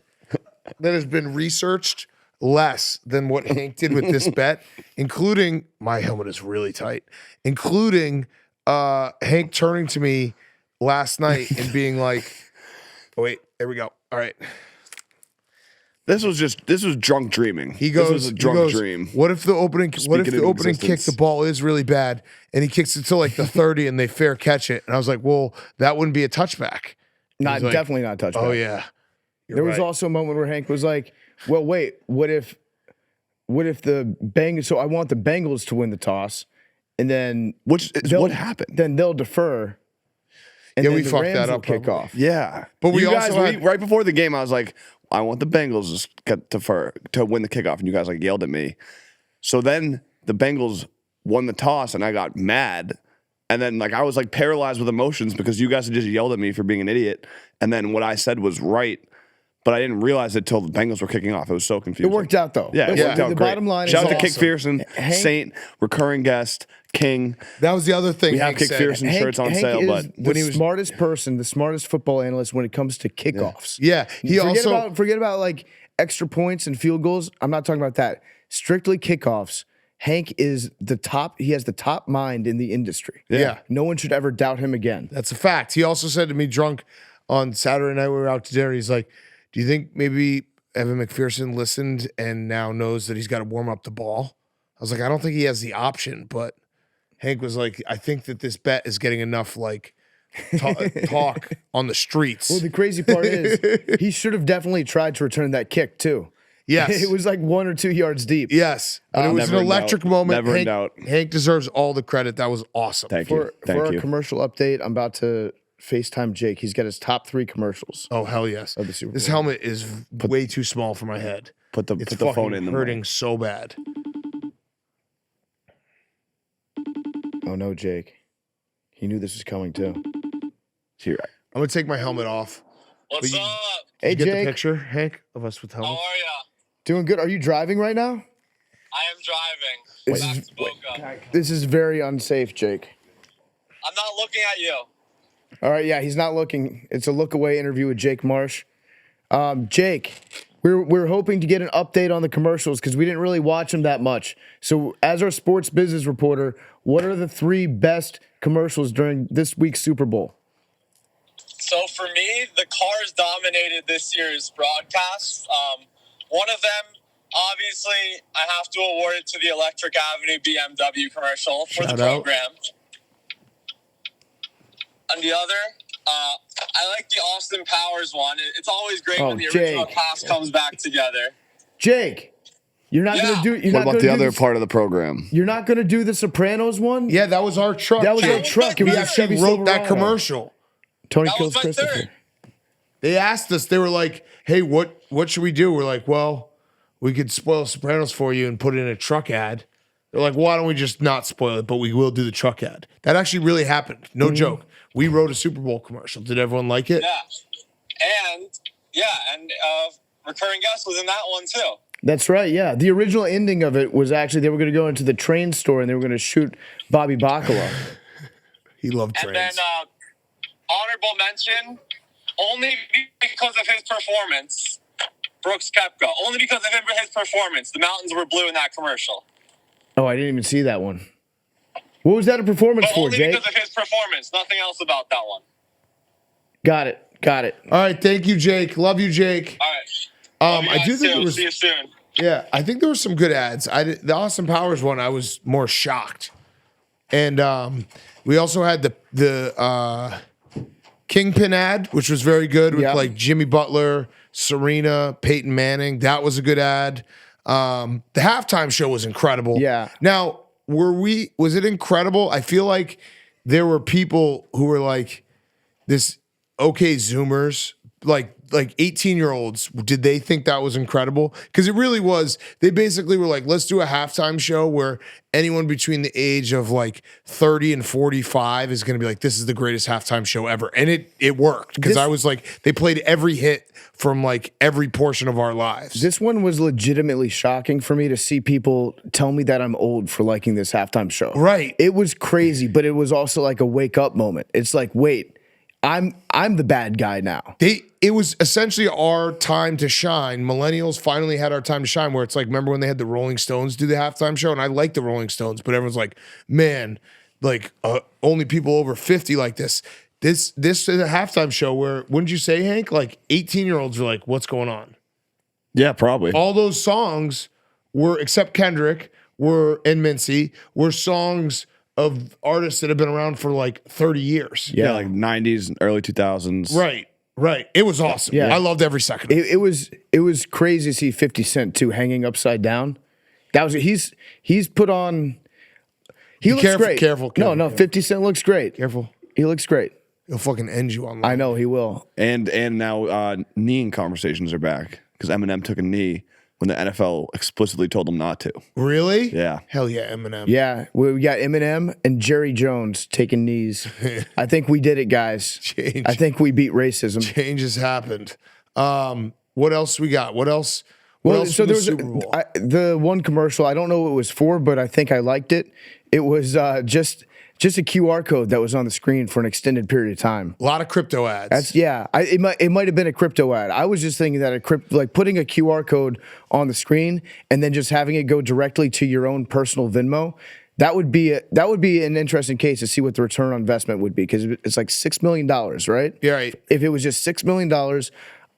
Speaker 1: that has been researched less than what Hank did with this bet, including my helmet is really tight, including Hank turning to me last night and being like, oh, wait, there we go. All right.
Speaker 3: This was drunk dreaming.
Speaker 1: He goes,
Speaker 3: this was a drunk dream.
Speaker 1: What if the opening kick,
Speaker 3: existence.
Speaker 1: the ball is really bad and he kicks it to like the 30 and they fair catch it? And I was like, well, that wouldn't be a touchback.
Speaker 2: Not
Speaker 1: like,
Speaker 2: definitely not touchback.
Speaker 1: Oh yeah.
Speaker 2: There was also a moment where Hank was like, well, wait, what if what if the Bengals? So I want the Bengals to win the toss, and then
Speaker 3: Which is what happened.
Speaker 2: Then they'll defer. And
Speaker 1: Yeah,
Speaker 2: then
Speaker 1: we
Speaker 2: the
Speaker 1: fucked
Speaker 2: Rams
Speaker 1: that
Speaker 2: will
Speaker 1: up
Speaker 2: kick
Speaker 1: probably.
Speaker 2: off.
Speaker 3: Yeah.
Speaker 1: But we
Speaker 3: you
Speaker 1: also
Speaker 3: guys,
Speaker 1: had-
Speaker 3: right before the game, I was like, I want the Bengals to win the kickoff. And you guys like yelled at me. So then the Bengals won the toss and I got mad. And then like I was like paralyzed with emotions because you guys had just yelled at me for being an idiot. And then what I said was right. But I didn't realize it till the Bengals were kicking off. It was so
Speaker 2: It
Speaker 3: confusing.
Speaker 2: worked out though.
Speaker 3: Yeah, it worked out
Speaker 2: The
Speaker 3: great.
Speaker 2: bottom line
Speaker 3: Shout
Speaker 2: is
Speaker 3: out to Kick
Speaker 2: awesome.
Speaker 3: Fearson,
Speaker 2: Hank-
Speaker 3: Saint, recurring guest, King.
Speaker 1: That was the other thing.
Speaker 3: We have
Speaker 1: Hank
Speaker 3: Kick
Speaker 1: said.
Speaker 3: Fearson shirts on
Speaker 2: Hank
Speaker 3: sale,
Speaker 2: is
Speaker 3: but
Speaker 2: the smartest person, the smartest football analyst when it comes to kickoffs.
Speaker 1: Yeah, he
Speaker 2: Forget about like extra points and field goals. I'm not talking about that. Strictly kickoffs. Hank is the top. He has the top mind in the industry.
Speaker 1: Yeah.
Speaker 2: No one should ever doubt him again.
Speaker 1: That's a fact. He also said to me drunk on Saturday night when we were out to dinner, he's like, do you think maybe Evan McPherson listened and now knows that he's got to warm up the ball? I was like, I don't think he has the option, but Hank was like, I think that this bet is getting enough like talk on the streets.
Speaker 2: Well, the crazy part is he should have definitely tried to return that kick too.
Speaker 1: Yes.
Speaker 2: It was like 1 or 2 yards deep.
Speaker 1: Yes. But it was an
Speaker 3: Never in
Speaker 1: electric
Speaker 3: doubt.
Speaker 1: moment.
Speaker 3: Never in
Speaker 1: Hank,
Speaker 3: doubt.
Speaker 1: Hank deserves all the credit. That was awesome.
Speaker 3: Thank
Speaker 2: For
Speaker 3: you. Thank
Speaker 2: our
Speaker 3: you.
Speaker 2: commercial update, I'm about to FaceTime Jake. He's got his top 3 commercials.
Speaker 1: Oh, hell yes.
Speaker 2: the Super
Speaker 1: This
Speaker 2: Bowl.
Speaker 1: helmet is way too small for my head.
Speaker 3: Put the
Speaker 1: It's
Speaker 3: phone
Speaker 1: fucking
Speaker 3: in the
Speaker 1: hurting so bad.
Speaker 2: Oh no, Jake. He knew this was coming too.
Speaker 3: Here.
Speaker 1: I'm going to take my helmet off.
Speaker 4: What's
Speaker 1: you-
Speaker 4: up?
Speaker 2: Hey,
Speaker 1: You get the
Speaker 2: Jake.
Speaker 1: picture, Hank, of us with
Speaker 4: How
Speaker 1: helmets?
Speaker 4: are ya?
Speaker 2: Doing good. Are you driving right now?
Speaker 4: I am driving.
Speaker 2: This
Speaker 4: Back
Speaker 2: is-
Speaker 4: to Boca.
Speaker 2: This is very unsafe, Jake.
Speaker 4: I'm not looking at you.
Speaker 2: All right, yeah, he's not looking. It's a look away interview with Jake Marsh. Jake, we're hoping to get an update on the commercials because we didn't really watch them that much. So, as our sports business reporter, what are the 3 best commercials during this week's Super Bowl?
Speaker 4: So for me, the Cars dominated this year's broadcast. One of them, obviously, I have to award it to the Electric Avenue BMW commercial for
Speaker 1: Shout
Speaker 4: the
Speaker 1: out.
Speaker 4: program. And the other, I like the Austin Powers one. It's always great
Speaker 2: Oh,
Speaker 4: when the original
Speaker 2: Jake.
Speaker 4: cast comes back together.
Speaker 2: Jake, you're not
Speaker 4: Yeah.
Speaker 2: gonna do. You're
Speaker 3: What
Speaker 2: not
Speaker 3: about
Speaker 2: gonna
Speaker 3: the
Speaker 2: do
Speaker 3: other
Speaker 2: this-
Speaker 3: part of the program?
Speaker 2: You're not gonna do the Sopranos one.
Speaker 1: Yeah, that was our truck.
Speaker 2: That was our
Speaker 1: Jake.
Speaker 2: truck. It
Speaker 1: We
Speaker 2: was a
Speaker 1: actually
Speaker 2: Chevy
Speaker 1: wrote that
Speaker 2: Silverado.
Speaker 1: commercial.
Speaker 2: Tony
Speaker 4: That
Speaker 2: kills
Speaker 4: was my
Speaker 2: Christopher.
Speaker 4: third.
Speaker 1: They asked us, they were like, hey, what should we do? We're like, well, we could spoil Sopranos for you and put in a truck ad. They're like, why don't we just not spoil it, but we will do the truck ad. That actually really happened. No joke. We wrote a Super Bowl commercial. Did everyone like it?
Speaker 4: Yeah. And recurring guest was in that one too.
Speaker 2: That's right. Yeah, the original ending of it was actually they were going to go into the train store and they were going to shoot Bobby Bacala.
Speaker 1: He loved
Speaker 4: And
Speaker 1: trains.
Speaker 4: then honorable mention, only because of his performance, Brooks Koepka. Only because of his performance, the mountains were blue in that commercial.
Speaker 2: Oh, I didn't even see that one. What was that a performance
Speaker 4: But
Speaker 2: for,
Speaker 4: only
Speaker 2: Jake?
Speaker 4: because of his performance, nothing else about that one.
Speaker 2: Got it.
Speaker 1: All right, thank you, Jake. Love you, Jake.
Speaker 4: All right.
Speaker 1: I do think there was,
Speaker 4: See you soon.
Speaker 1: yeah, I think there were some good ads. The Austin Powers one, I was more shocked. And we also had the Kingpin ad, which was very good with
Speaker 2: Yeah.
Speaker 1: like Jimmy Butler, Serena, Peyton Manning. That was a good ad. The halftime show was incredible.
Speaker 2: Yeah.
Speaker 1: Now, was it incredible? I feel like there were people who were like this okay Zoomers, like 18-year-olds. Did they think that was incredible? Because it really was. They basically were like, let's do a halftime show where anyone between the age of like 30 and 45 is going to be like, this is the greatest halftime show ever. And it worked because
Speaker 2: This-
Speaker 1: I was like, they played every hit from like every portion of our lives.
Speaker 2: This one was legitimately shocking for me to see people tell me that I'm old for liking this halftime show.
Speaker 1: Right.
Speaker 2: It was crazy, but it was also like a wake up moment. It's like, wait, I'm the bad guy now.
Speaker 1: It was essentially our time to shine. Millennials finally had our time to shine, where it's like, remember when they had the Rolling Stones do the halftime show? And I like the Rolling Stones, but everyone's like, man, like only people over 50 like this. This is a halftime show where, wouldn't you say, Hank? Like 18-year-olds are like, what's going on?
Speaker 3: Yeah, probably.
Speaker 1: All those songs were, except Kendrick, and Mincy, were songs of artists that have been around for like 30 years.
Speaker 3: Yeah, like 90s and early 2000s.
Speaker 1: Right. It was awesome.
Speaker 2: Yeah.
Speaker 1: I loved every second of it.
Speaker 2: It was crazy to see 50 Cent too hanging upside down. He's put on. He looks
Speaker 1: careful,
Speaker 2: great.
Speaker 1: careful.
Speaker 2: No. 50 Cent looks great.
Speaker 1: Careful.
Speaker 2: He looks great.
Speaker 1: He'll fucking end you online.
Speaker 2: I know he will.
Speaker 3: And now kneeing conversations are back because Eminem took a knee when the NFL explicitly told him not to.
Speaker 1: Really?
Speaker 3: Yeah.
Speaker 1: Hell yeah, Eminem.
Speaker 2: Yeah, we got Eminem and Jerry Jones taking knees. I think we did it, guys.
Speaker 1: Change.
Speaker 2: I think we beat racism.
Speaker 1: Change has happened. What else we got? What else? What else
Speaker 2: so
Speaker 1: from
Speaker 2: there
Speaker 1: the
Speaker 2: was
Speaker 1: Super Bowl?
Speaker 2: the one commercial. I don't know what it was for, but I think I liked it. It was just a QR code that was on the screen for an extended period of time.
Speaker 1: A lot of crypto ads.
Speaker 2: It might have been a crypto ad. I was just thinking that like putting a QR code on the screen and then just having it go directly to your own personal Venmo. That would be an interesting case to see what the return on investment would be, because it's like $6 million, right?
Speaker 1: Yeah, right.
Speaker 2: If it was just $6 million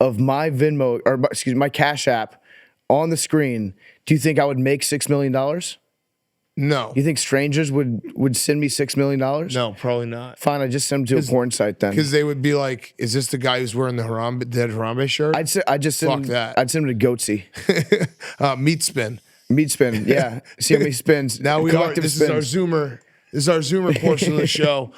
Speaker 2: of my Venmo, or excuse me, my Cash App on the screen, do you think I would make $6 million?
Speaker 1: No.
Speaker 2: You think strangers would send me $6 million?
Speaker 1: No, probably not.
Speaker 2: Fine, I just send them to a porn site then.
Speaker 1: Because they would be like, "Is this the guy who's wearing the Harambe shirt?"
Speaker 2: I'd just send
Speaker 1: Fuck that.
Speaker 2: I'd send him to Goatsy.
Speaker 1: Meat spin.
Speaker 2: Meat spin, yeah. See how many spins.
Speaker 1: Now we are.
Speaker 2: Collective
Speaker 1: This
Speaker 2: spins.
Speaker 1: is our Zoomer. This is our Zoomer portion of the show.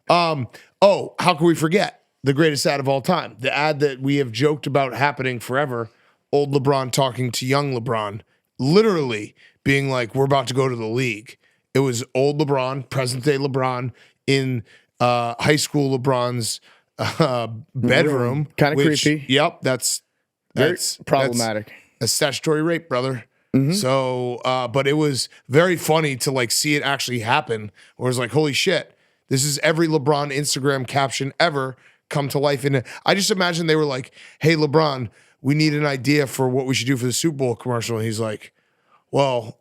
Speaker 1: Oh, how can we forget the greatest ad of all time? The ad that we have joked about happening forever. Old LeBron talking to young LeBron, literally being like, "We're about to go to the league." It was old LeBron, present day LeBron, in high school LeBron's bedroom.
Speaker 2: Kinda
Speaker 1: which-
Speaker 2: creepy.
Speaker 1: Yep, that's
Speaker 2: Very problematic.
Speaker 1: That's a statutory rape, brother. So, but it was very funny to like see it actually happen. Where it's like, holy shit, this is every LeBron Instagram caption ever come to life. And I just imagine they were like, "Hey, LeBron, we need an idea for what we should do for the Super Bowl commercial." And he's like, "Well,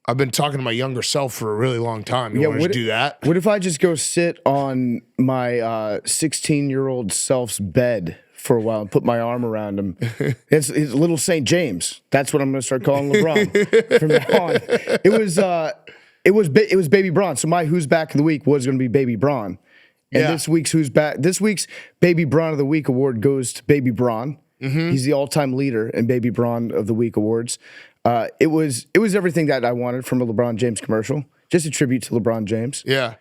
Speaker 1: I've been talking to my younger self for a really long time. You want to do that?"
Speaker 2: What if I just go sit on my 16-year-old self's bed for a while and put my arm around him? It's little St. James. That's what I'm going to start calling LeBron from now on. It was Baby Braun. So my Who's Back of the Week was going to be Baby Braun. And
Speaker 1: Yeah.
Speaker 2: this week's Baby Braun of the Week award goes to Baby Braun. He's the all-time leader in Baby Braun of the Week awards. It was everything that I wanted from a LeBron James commercial. Just a tribute to LeBron James.
Speaker 1: Yeah.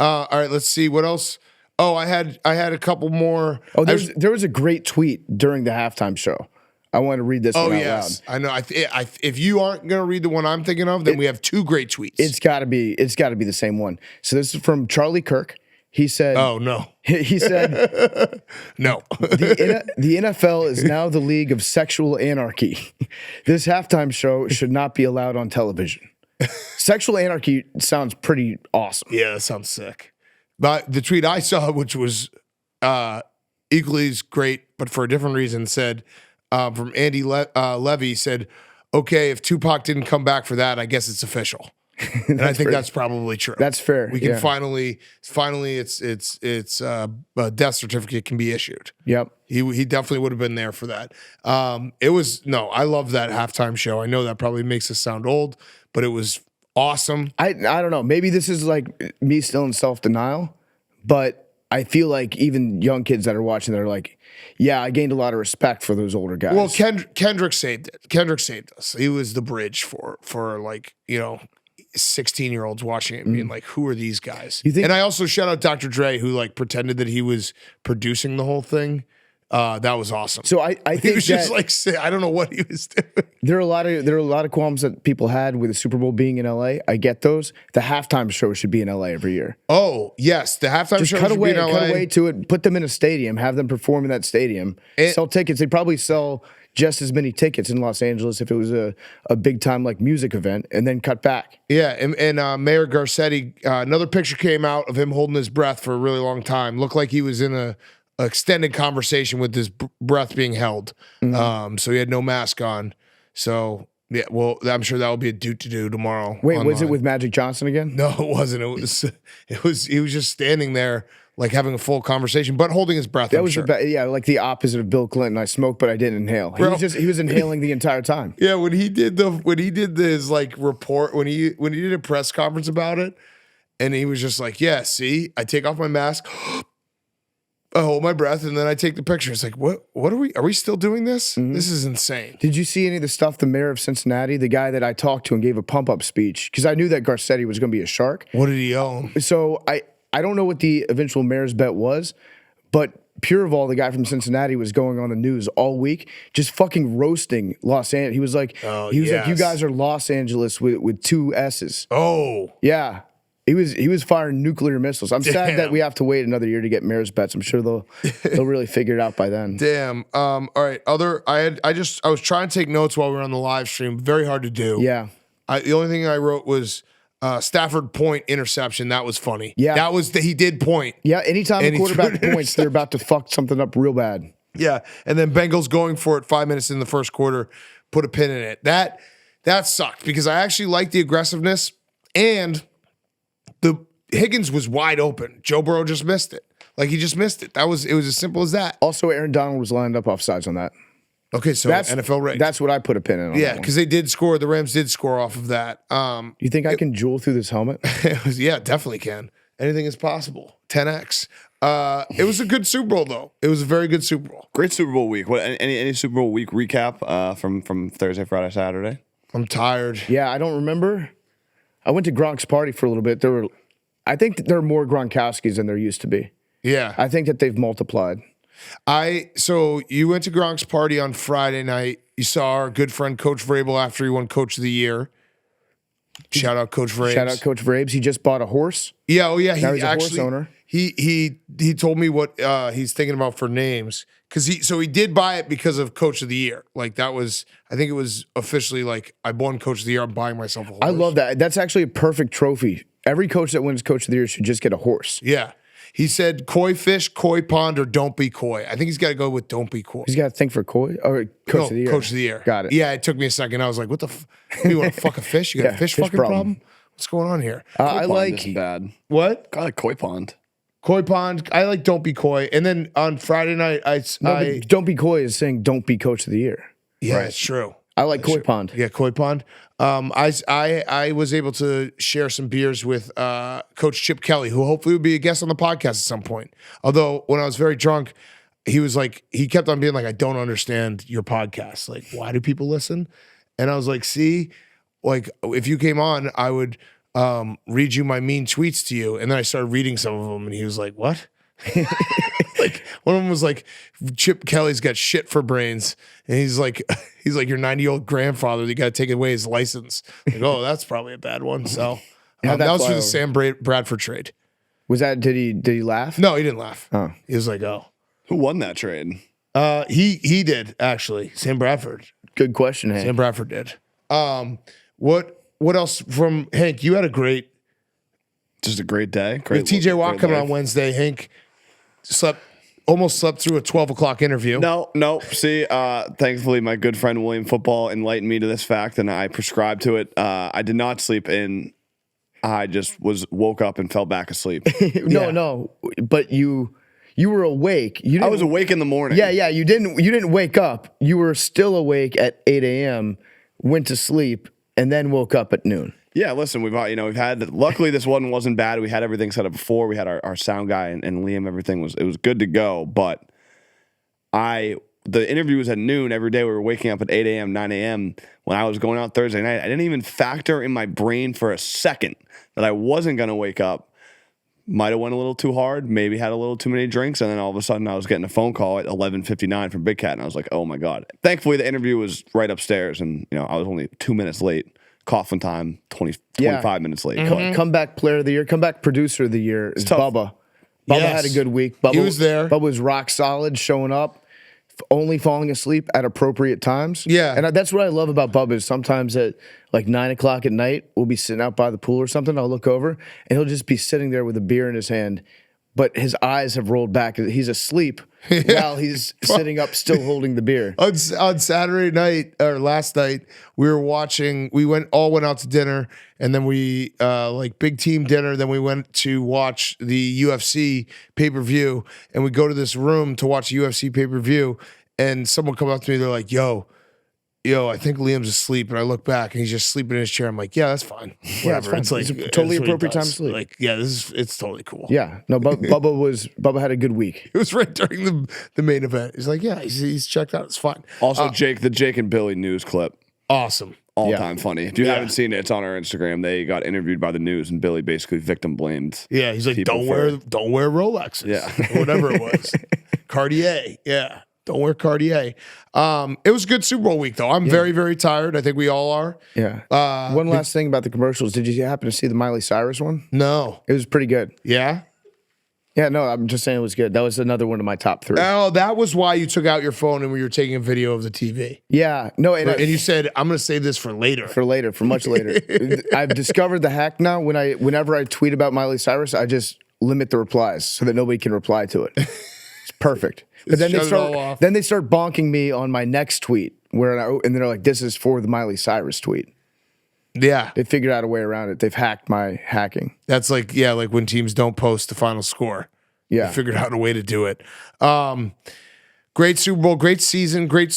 Speaker 1: All right. Let's see what else. Oh, I had a couple more.
Speaker 2: Oh, there was a great tweet during the halftime show. I want to read this one out
Speaker 1: yes,
Speaker 2: loud.
Speaker 1: I know. If you aren't gonna read the one I'm thinking of, then we have two great tweets.
Speaker 2: It's got to be the same one. So this is from Charlie Kirk. He said,
Speaker 1: oh no,
Speaker 2: he said,
Speaker 1: no.
Speaker 2: the NFL is now the league of sexual anarchy. This halftime show should not be allowed on television. Sexual anarchy sounds pretty awesome.
Speaker 1: Yeah, that sounds sick. But the tweet I saw, which was equally as great, but for a different reason, said from Andy Levy, said, "Okay, if Tupac didn't come back for that, I guess it's official." And I think that's probably true.
Speaker 2: That's fair.
Speaker 1: We can
Speaker 2: yeah.
Speaker 1: finally, its death certificate can be issued.
Speaker 2: Yep.
Speaker 1: He definitely would have been there for that. I love that halftime show. I know that probably makes us sound old, but it was awesome.
Speaker 2: I don't know. Maybe this is like me still in self-denial, but I feel like even young kids that are watching that are like, yeah, I gained a lot of respect for those older guys.
Speaker 1: Well, Kendrick saved it. Kendrick saved us. He was the bridge for like, 16-year-olds watching it and being like, who are these guys?
Speaker 2: You think-
Speaker 1: And I also shout out Dr. Dre, who like pretended that he was producing the whole thing. That was awesome.
Speaker 2: So I
Speaker 1: he
Speaker 2: think
Speaker 1: was just like, I don't know what he was doing.
Speaker 2: there are a lot of qualms that people had with the Super Bowl being in LA. I get those. The halftime show should be in LA every year.
Speaker 1: Oh yes, the halftime
Speaker 2: Just
Speaker 1: show
Speaker 2: cut
Speaker 1: should
Speaker 2: away
Speaker 1: be in LA.
Speaker 2: cut away to it. Put them in a stadium. Have them perform in that stadium. Sell tickets. They probably sell just as many tickets in Los Angeles if it was a big time like music event, and then cut back.
Speaker 1: Yeah, and Mayor Garcetti, another picture came out of him holding his breath for a really long time. Looked like he was in a extended conversation with his breath being held. So he had no mask on. So yeah, well, I'm sure that will be a to do tomorrow.
Speaker 2: Wait, was it
Speaker 1: online.
Speaker 2: with Magic Johnson again?
Speaker 1: No, it wasn't. It was. He was just standing there, like having a full conversation, but holding his breath.
Speaker 2: That
Speaker 1: I'm
Speaker 2: was
Speaker 1: sure.
Speaker 2: like the opposite of Bill Clinton. I smoked, but I didn't inhale. He was inhaling the entire time.
Speaker 1: Yeah, when he did his like report, when he did a press conference about it, and he was just like, "Yeah, see, I take off my mask." hold my breath, and then I take the picture. It's like, what are we still doing this? This is insane.
Speaker 2: Did you see any of the stuff the mayor of Cincinnati, the guy that I talked to and gave a pump-up speech, because I knew that Garcetti was going to be a shark.
Speaker 1: What did he own?
Speaker 2: So I don't know what the eventual mayor's bet was, but Pureval, the guy from Cincinnati, was going on the news all week, just fucking roasting Los Angeles. He was like, you guys are Los Angeles with two S's.
Speaker 1: Oh.
Speaker 2: Yeah. He was firing nuclear missiles. I'm sad that we have to wait another year to get mayor's bets. I'm sure they'll really figure it out by then.
Speaker 1: Damn. All right. I was trying to take notes while we were on the live stream. Very hard to do.
Speaker 2: Yeah.
Speaker 1: The only thing I wrote was Stafford point interception. That was funny.
Speaker 2: Yeah.
Speaker 1: That was he did point.
Speaker 2: Yeah. Anytime a quarterback points, they're about to fuck something up real bad.
Speaker 1: Yeah. And then Bengals going for it 5 minutes in the first quarter, put a pin in it. That sucked because I actually liked the aggressiveness, and the Higgins was wide open. Joe Burrow just missed it. Like, he just missed it. It was as simple as that.
Speaker 2: Also, Aaron Donald was lined up offsides on that.
Speaker 1: Okay, so that's NFL rigged.
Speaker 2: That's what I put a pin in on.
Speaker 1: Yeah, because they did score. The Rams did score off of that.
Speaker 2: You think I can jewel through this helmet?
Speaker 1: Yeah, definitely can. Anything is possible. 10x. It was a good Super Bowl, though. It was a very good Super Bowl.
Speaker 3: Great Super Bowl week. What any Super Bowl week recap from Thursday, Friday, Saturday?
Speaker 1: I'm tired.
Speaker 2: Yeah, I don't remember. I went to Gronk's party for a little bit. I think there are more Gronkowskis than there used to be.
Speaker 1: Yeah.
Speaker 2: I think that they've multiplied.
Speaker 1: So you went to Gronk's party on Friday night. You saw our good friend Coach Vrabel after he won Coach of the Year. Shout out Coach Vrabes.
Speaker 2: Shout out Coach Vrabes. He just bought a horse.
Speaker 1: Yeah, oh yeah.
Speaker 2: Now he's a horse owner.
Speaker 1: He told me what he's thinking about for names. He did buy it because of Coach of the Year. Like, that was, I think it was officially like, I won Coach of the Year, I'm buying myself a horse.
Speaker 2: I love that. That's actually a perfect trophy. Every coach that wins Coach of the Year should just get a horse.
Speaker 1: Yeah. He said koi fish, koi pond, or don't be coy. I think he's got to go with don't be coy.
Speaker 2: He's got to think for koi or Coach of the Year.
Speaker 1: Coach of the Year.
Speaker 2: Got it.
Speaker 1: Yeah, it took me a second. I was like, what the you want to fuck a fish? You got a fish fucking problem? What's going on here?
Speaker 2: I like
Speaker 3: isn't bad.
Speaker 1: What?
Speaker 3: I like koi pond.
Speaker 1: Koi pond. I like don't be coy. And then on Friday night,
Speaker 2: but don't be coy is saying don't be Coach of the Year.
Speaker 1: Yeah, it's true.
Speaker 2: I like koi pond.
Speaker 1: Yeah, koi pond. I was able to share some beers with Coach Chip Kelly, who hopefully will be a guest on the podcast at some point. Although when I was very drunk, he kept on being like, I don't understand your podcast. Like, why do people listen? And I was like, see, like, if you came on, I would read you my mean tweets to you. And then I started reading some of them, and he was like, what? Like, one of them was like, Chip Kelly's got shit for brains, and he's like your 90-year-old grandfather. You got to take away his license. Like, oh, that's probably a bad one. So that was for the Sam Bradford trade.
Speaker 2: Was that? Did he laugh?
Speaker 1: No, he didn't laugh.
Speaker 2: Oh.
Speaker 1: He was like, oh,
Speaker 3: Who won that trade?
Speaker 1: he did actually. Sam Bradford.
Speaker 2: Good question, Hank.
Speaker 1: Sam Bradford did. What else from Hank? You had a great.
Speaker 3: Just a great day.
Speaker 1: With TJ Watt coming on Wednesday, Hank almost slept through a 12 o'clock interview.
Speaker 3: No. See, thankfully, my good friend William Football enlightened me to this fact, and I prescribed to it. I did not sleep in. I just woke up and fell back asleep.
Speaker 2: No, but you were awake.
Speaker 3: I was awake in the morning.
Speaker 2: Yeah. You didn't wake up. You were still awake at 8 a.m. Went to sleep and then woke up at noon.
Speaker 3: Yeah, listen, we've had, luckily this one wasn't bad. We had everything set up before. We had our sound guy and Liam, everything was good to go. But the interview was at noon every day. We were waking up at 8 a.m., 9 a.m. When I was going out Thursday night. I didn't even factor in my brain for a second that I wasn't going to wake up. Might have went a little too hard, maybe had a little too many drinks, and then all of a sudden I was getting a phone call at 11:59 from Big Cat, and I was like, oh my God. Thankfully, the interview was right upstairs, and I was only 2 minutes late. Coffin time, 25 minutes late.
Speaker 2: Mm-hmm. Comeback player of the year, comeback producer of the year is Bubba. Bubba had a good week. Bubba,
Speaker 1: he was there.
Speaker 2: Bubba was rock solid, showing up, only falling asleep at appropriate times.
Speaker 1: Yeah.
Speaker 2: And that's what I love about Bubba is sometimes at like 9 o'clock at night, we'll be sitting out by the pool or something. I'll look over and he'll just be sitting there with a beer in his hand, but his eyes have rolled back. He's asleep while he's sitting up still holding the beer.
Speaker 1: On Saturday night or last night, we went out to dinner, and then we like big team dinner. Then we went to watch the UFC pay-per-view, and we go to this room to watch UFC pay-per-view, and someone comes up to me, they're like, yo, yo, I think Liam's asleep. And I look back and he's just sleeping in his chair. I'm like, yeah, that's fine. Whatever.
Speaker 2: fine.
Speaker 1: It's like
Speaker 2: It's a totally
Speaker 1: it's what he
Speaker 2: appropriate time to
Speaker 1: does.
Speaker 2: sleep.
Speaker 1: Like, yeah, it's totally cool.
Speaker 2: Yeah. No, Bubba had a good week.
Speaker 1: It was right during the main event. He's like, yeah, he's checked out. It's fine.
Speaker 3: Also, the Jake and Billy news clip.
Speaker 1: Awesome.
Speaker 3: All time funny. If you
Speaker 1: Yeah.
Speaker 3: haven't seen it, it's on our Instagram. They got interviewed by the news, and Billy basically victim blamed.
Speaker 1: Yeah, he's like,
Speaker 3: people
Speaker 1: don't wear Rolexes.
Speaker 3: Yeah.
Speaker 1: Or whatever it was. Cartier. Yeah. Don't wear Cartier. It was a good Super Bowl week, though. I'm very, very tired. I think we all are.
Speaker 2: Yeah. One last thing about the commercials. Did you happen to see the Miley Cyrus one?
Speaker 1: No.
Speaker 2: It was pretty good.
Speaker 1: Yeah?
Speaker 2: Yeah, no, I'm just saying it was good. That was another one of my top 3.
Speaker 1: Oh, that was why you took out your phone and we were taking a video of the TV.
Speaker 2: Yeah. No, and
Speaker 1: And you said, I'm going to save this for later.
Speaker 2: for much later. I've discovered the hack now. Whenever I tweet about Miley Cyrus, I just limit the replies so that nobody can reply to it. It's perfect. But then
Speaker 1: shut it all off.
Speaker 2: they start bonking me on my next tweet and they're like, this is for the Miley Cyrus tweet.
Speaker 1: Yeah.
Speaker 2: They figured out a way around it. They've hacked my hacking.
Speaker 1: That's like, yeah, like when teams don't post the final score.
Speaker 2: Yeah.
Speaker 1: They figured out a way to do it. Great Super Bowl, great season, great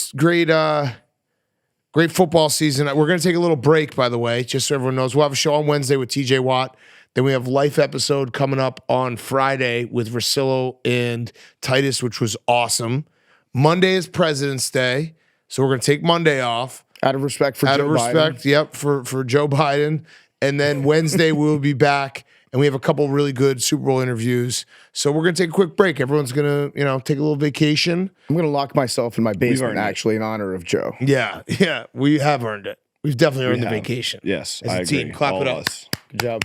Speaker 1: football season. We're going to take a little break, by the way, just so everyone knows. We'll have a show on Wednesday with TJ Watt. Then we have Life episode coming up on Friday with Rosillo and Titus, which was awesome. Monday is President's Day, so we're going to take Monday off.
Speaker 2: Out of respect for Joe Biden.
Speaker 1: Out of respect, yep, for Joe Biden. And then Wednesday we'll be back, and we have a couple really good Super Bowl interviews. So we're going to take a quick break. Everyone's going to, take a little vacation.
Speaker 2: I'm going to lock myself in my basement,
Speaker 3: earned it.
Speaker 2: actually, in honor of Joe.
Speaker 1: Yeah, we have earned it. We've definitely earned the vacation.
Speaker 3: Yes,
Speaker 1: As
Speaker 3: I
Speaker 1: a
Speaker 3: agree.
Speaker 1: team. Clap
Speaker 3: All
Speaker 1: it
Speaker 3: of
Speaker 1: up.
Speaker 3: us.
Speaker 2: Good job.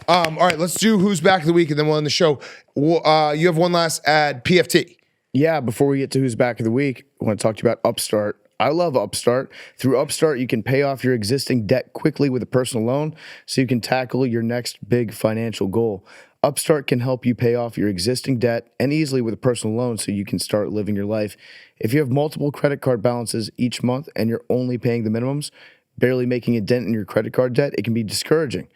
Speaker 1: All right, let's do Who's Back of the Week, and then we'll end the show. You have one last ad, PFT.
Speaker 2: Yeah, before we get to Who's Back of the Week, I want to talk to you about Upstart. I love Upstart. Through Upstart, you can pay off your existing debt quickly with a personal loan so you can tackle your next big financial goal. Upstart can help you pay off your existing debt and easily with a personal loan so you can start living your life. If you have multiple credit card balances each month and you're only paying the minimums, barely making a dent in your credit card debt, it can be discouraging.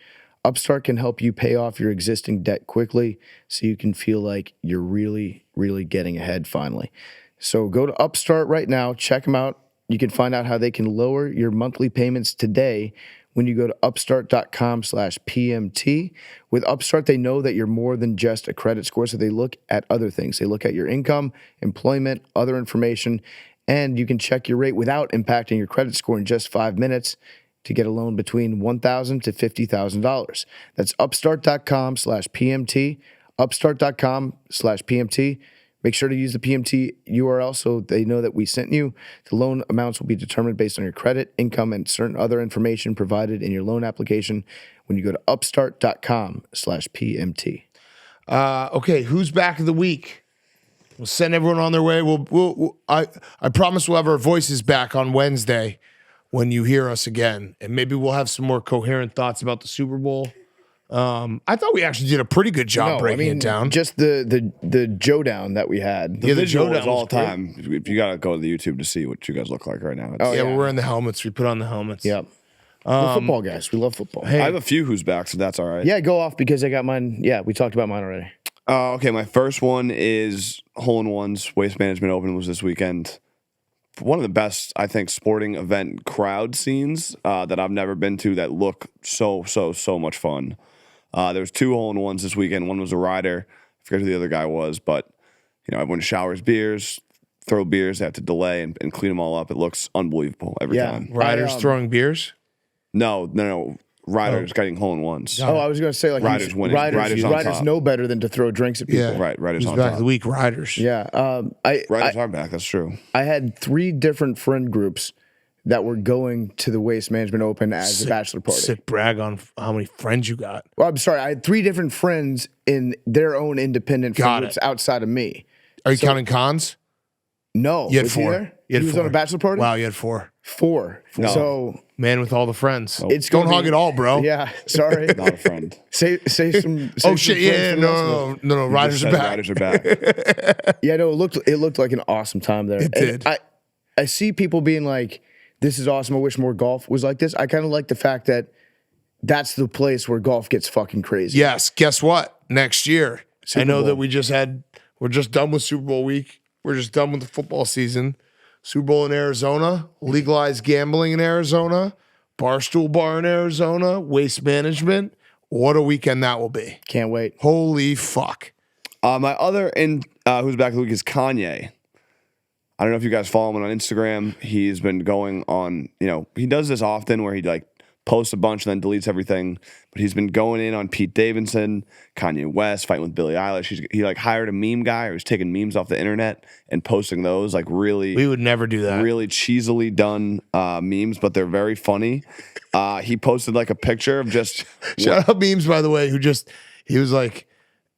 Speaker 2: Upstart can help you pay off your existing debt quickly so you can feel like you're really, really getting ahead finally. So go to Upstart right now, check them out. You can find out how they can lower your monthly payments today when you go to upstart.com/PMT. With Upstart, they know that you're more than just a credit score, so they look at other things. They look at your income, employment, other information, and you can check your rate without impacting your credit score in just 5 minutes to get a loan between $1,000 to $50,000. That's upstart.com/PMT, upstart.com/PMT. Make sure to use the PMT URL so they know that we sent you. The loan amounts will be determined based on your credit, income, and certain other information provided in your loan application when you go to upstart.com/PMT.
Speaker 1: Okay, Who's Back of the Week? We'll send everyone on their way. I promise we'll have our voices back on Wednesday when you hear us again, and maybe we'll have some more coherent thoughts about the Super Bowl. I thought we actually did a pretty good job breaking it down.
Speaker 2: Just the Joe down that we had.
Speaker 3: The visual
Speaker 1: Joe
Speaker 3: is all time. If you got to go to the YouTube to see what you guys look like right now.
Speaker 1: We're wearing the helmets. We put on the helmets.
Speaker 2: Yep. We're football guys. We love football.
Speaker 3: I have a few Who's Back, so that's all right.
Speaker 2: Yeah, go off because I got mine. Yeah, we talked about mine already.
Speaker 3: Okay, my first one is Hole-in-Ones. Waste Management Open was this weekend. One of the best, I think, sporting event crowd scenes that I've never been to that look so much fun. There was 2 hole-in-ones this weekend. One was a rider. I forget who the other guy was, but everyone showers beers, throw beers. They have to delay and clean them all up. It looks unbelievable every time.
Speaker 1: Riders throwing beers?
Speaker 3: No. Riders getting hole-in-ones.
Speaker 2: Oh, I was going to say
Speaker 3: Riders winning. Riders on top.
Speaker 2: know better than to throw drinks at people.
Speaker 1: Yeah.
Speaker 3: Right, Riders
Speaker 1: Who's
Speaker 3: on
Speaker 1: Back
Speaker 3: top.
Speaker 1: of the Week? Riders.
Speaker 2: Yeah.
Speaker 3: Riders are back. That's true.
Speaker 2: I had 3 different friend groups that were going to the Waste Management Open as a bachelor party.
Speaker 1: Sick brag on how many friends you got.
Speaker 2: Well, I'm sorry. I had 3 different friends in their own independent friend groups outside of me.
Speaker 1: Are you counting cons?
Speaker 2: No.
Speaker 1: You had
Speaker 2: was
Speaker 1: 4.
Speaker 2: He there?
Speaker 1: You had
Speaker 2: he was
Speaker 1: 4.
Speaker 2: on a bachelor party?
Speaker 1: Wow, you had 4.
Speaker 2: 4.
Speaker 3: No.
Speaker 2: So
Speaker 1: Man with all the friends.
Speaker 2: it's
Speaker 1: Don't
Speaker 2: gonna
Speaker 1: hog
Speaker 2: be-
Speaker 1: it all, bro.
Speaker 2: Yeah. Sorry.
Speaker 3: Not a friend.
Speaker 2: say some.
Speaker 1: Oh shit! Yeah, no. Riders are back.
Speaker 3: Riders are back.
Speaker 2: Yeah, no. It looked like an awesome time there.
Speaker 1: It did.
Speaker 2: I see people being like, "This is awesome. I wish more golf was like this." I kind of like the fact that that's the place where golf gets fucking crazy.
Speaker 1: Yes. Guess what? Next year, I know
Speaker 2: Bowl.
Speaker 1: that we're just done with Super Bowl week. We're just done with the football season. Super Bowl in Arizona, legalized gambling in Arizona, Barstool Bar in Arizona, Waste Management. What a weekend that will be.
Speaker 2: Can't wait.
Speaker 1: Holy fuck.
Speaker 3: My other who's back of the week is Kanye. I don't know if you guys follow him on Instagram. He's been going on, he does this often where he like posts a bunch and then deletes everything. But he's been going in on Pete Davidson, Kanye West, fighting with Billie Eilish. He like hired a meme guy who's taking memes off the internet and posting those like really.
Speaker 1: We would never do that.
Speaker 3: Really cheesily done memes, but they're very funny. He posted like a picture of just
Speaker 1: shout out memes, by the way, he was like,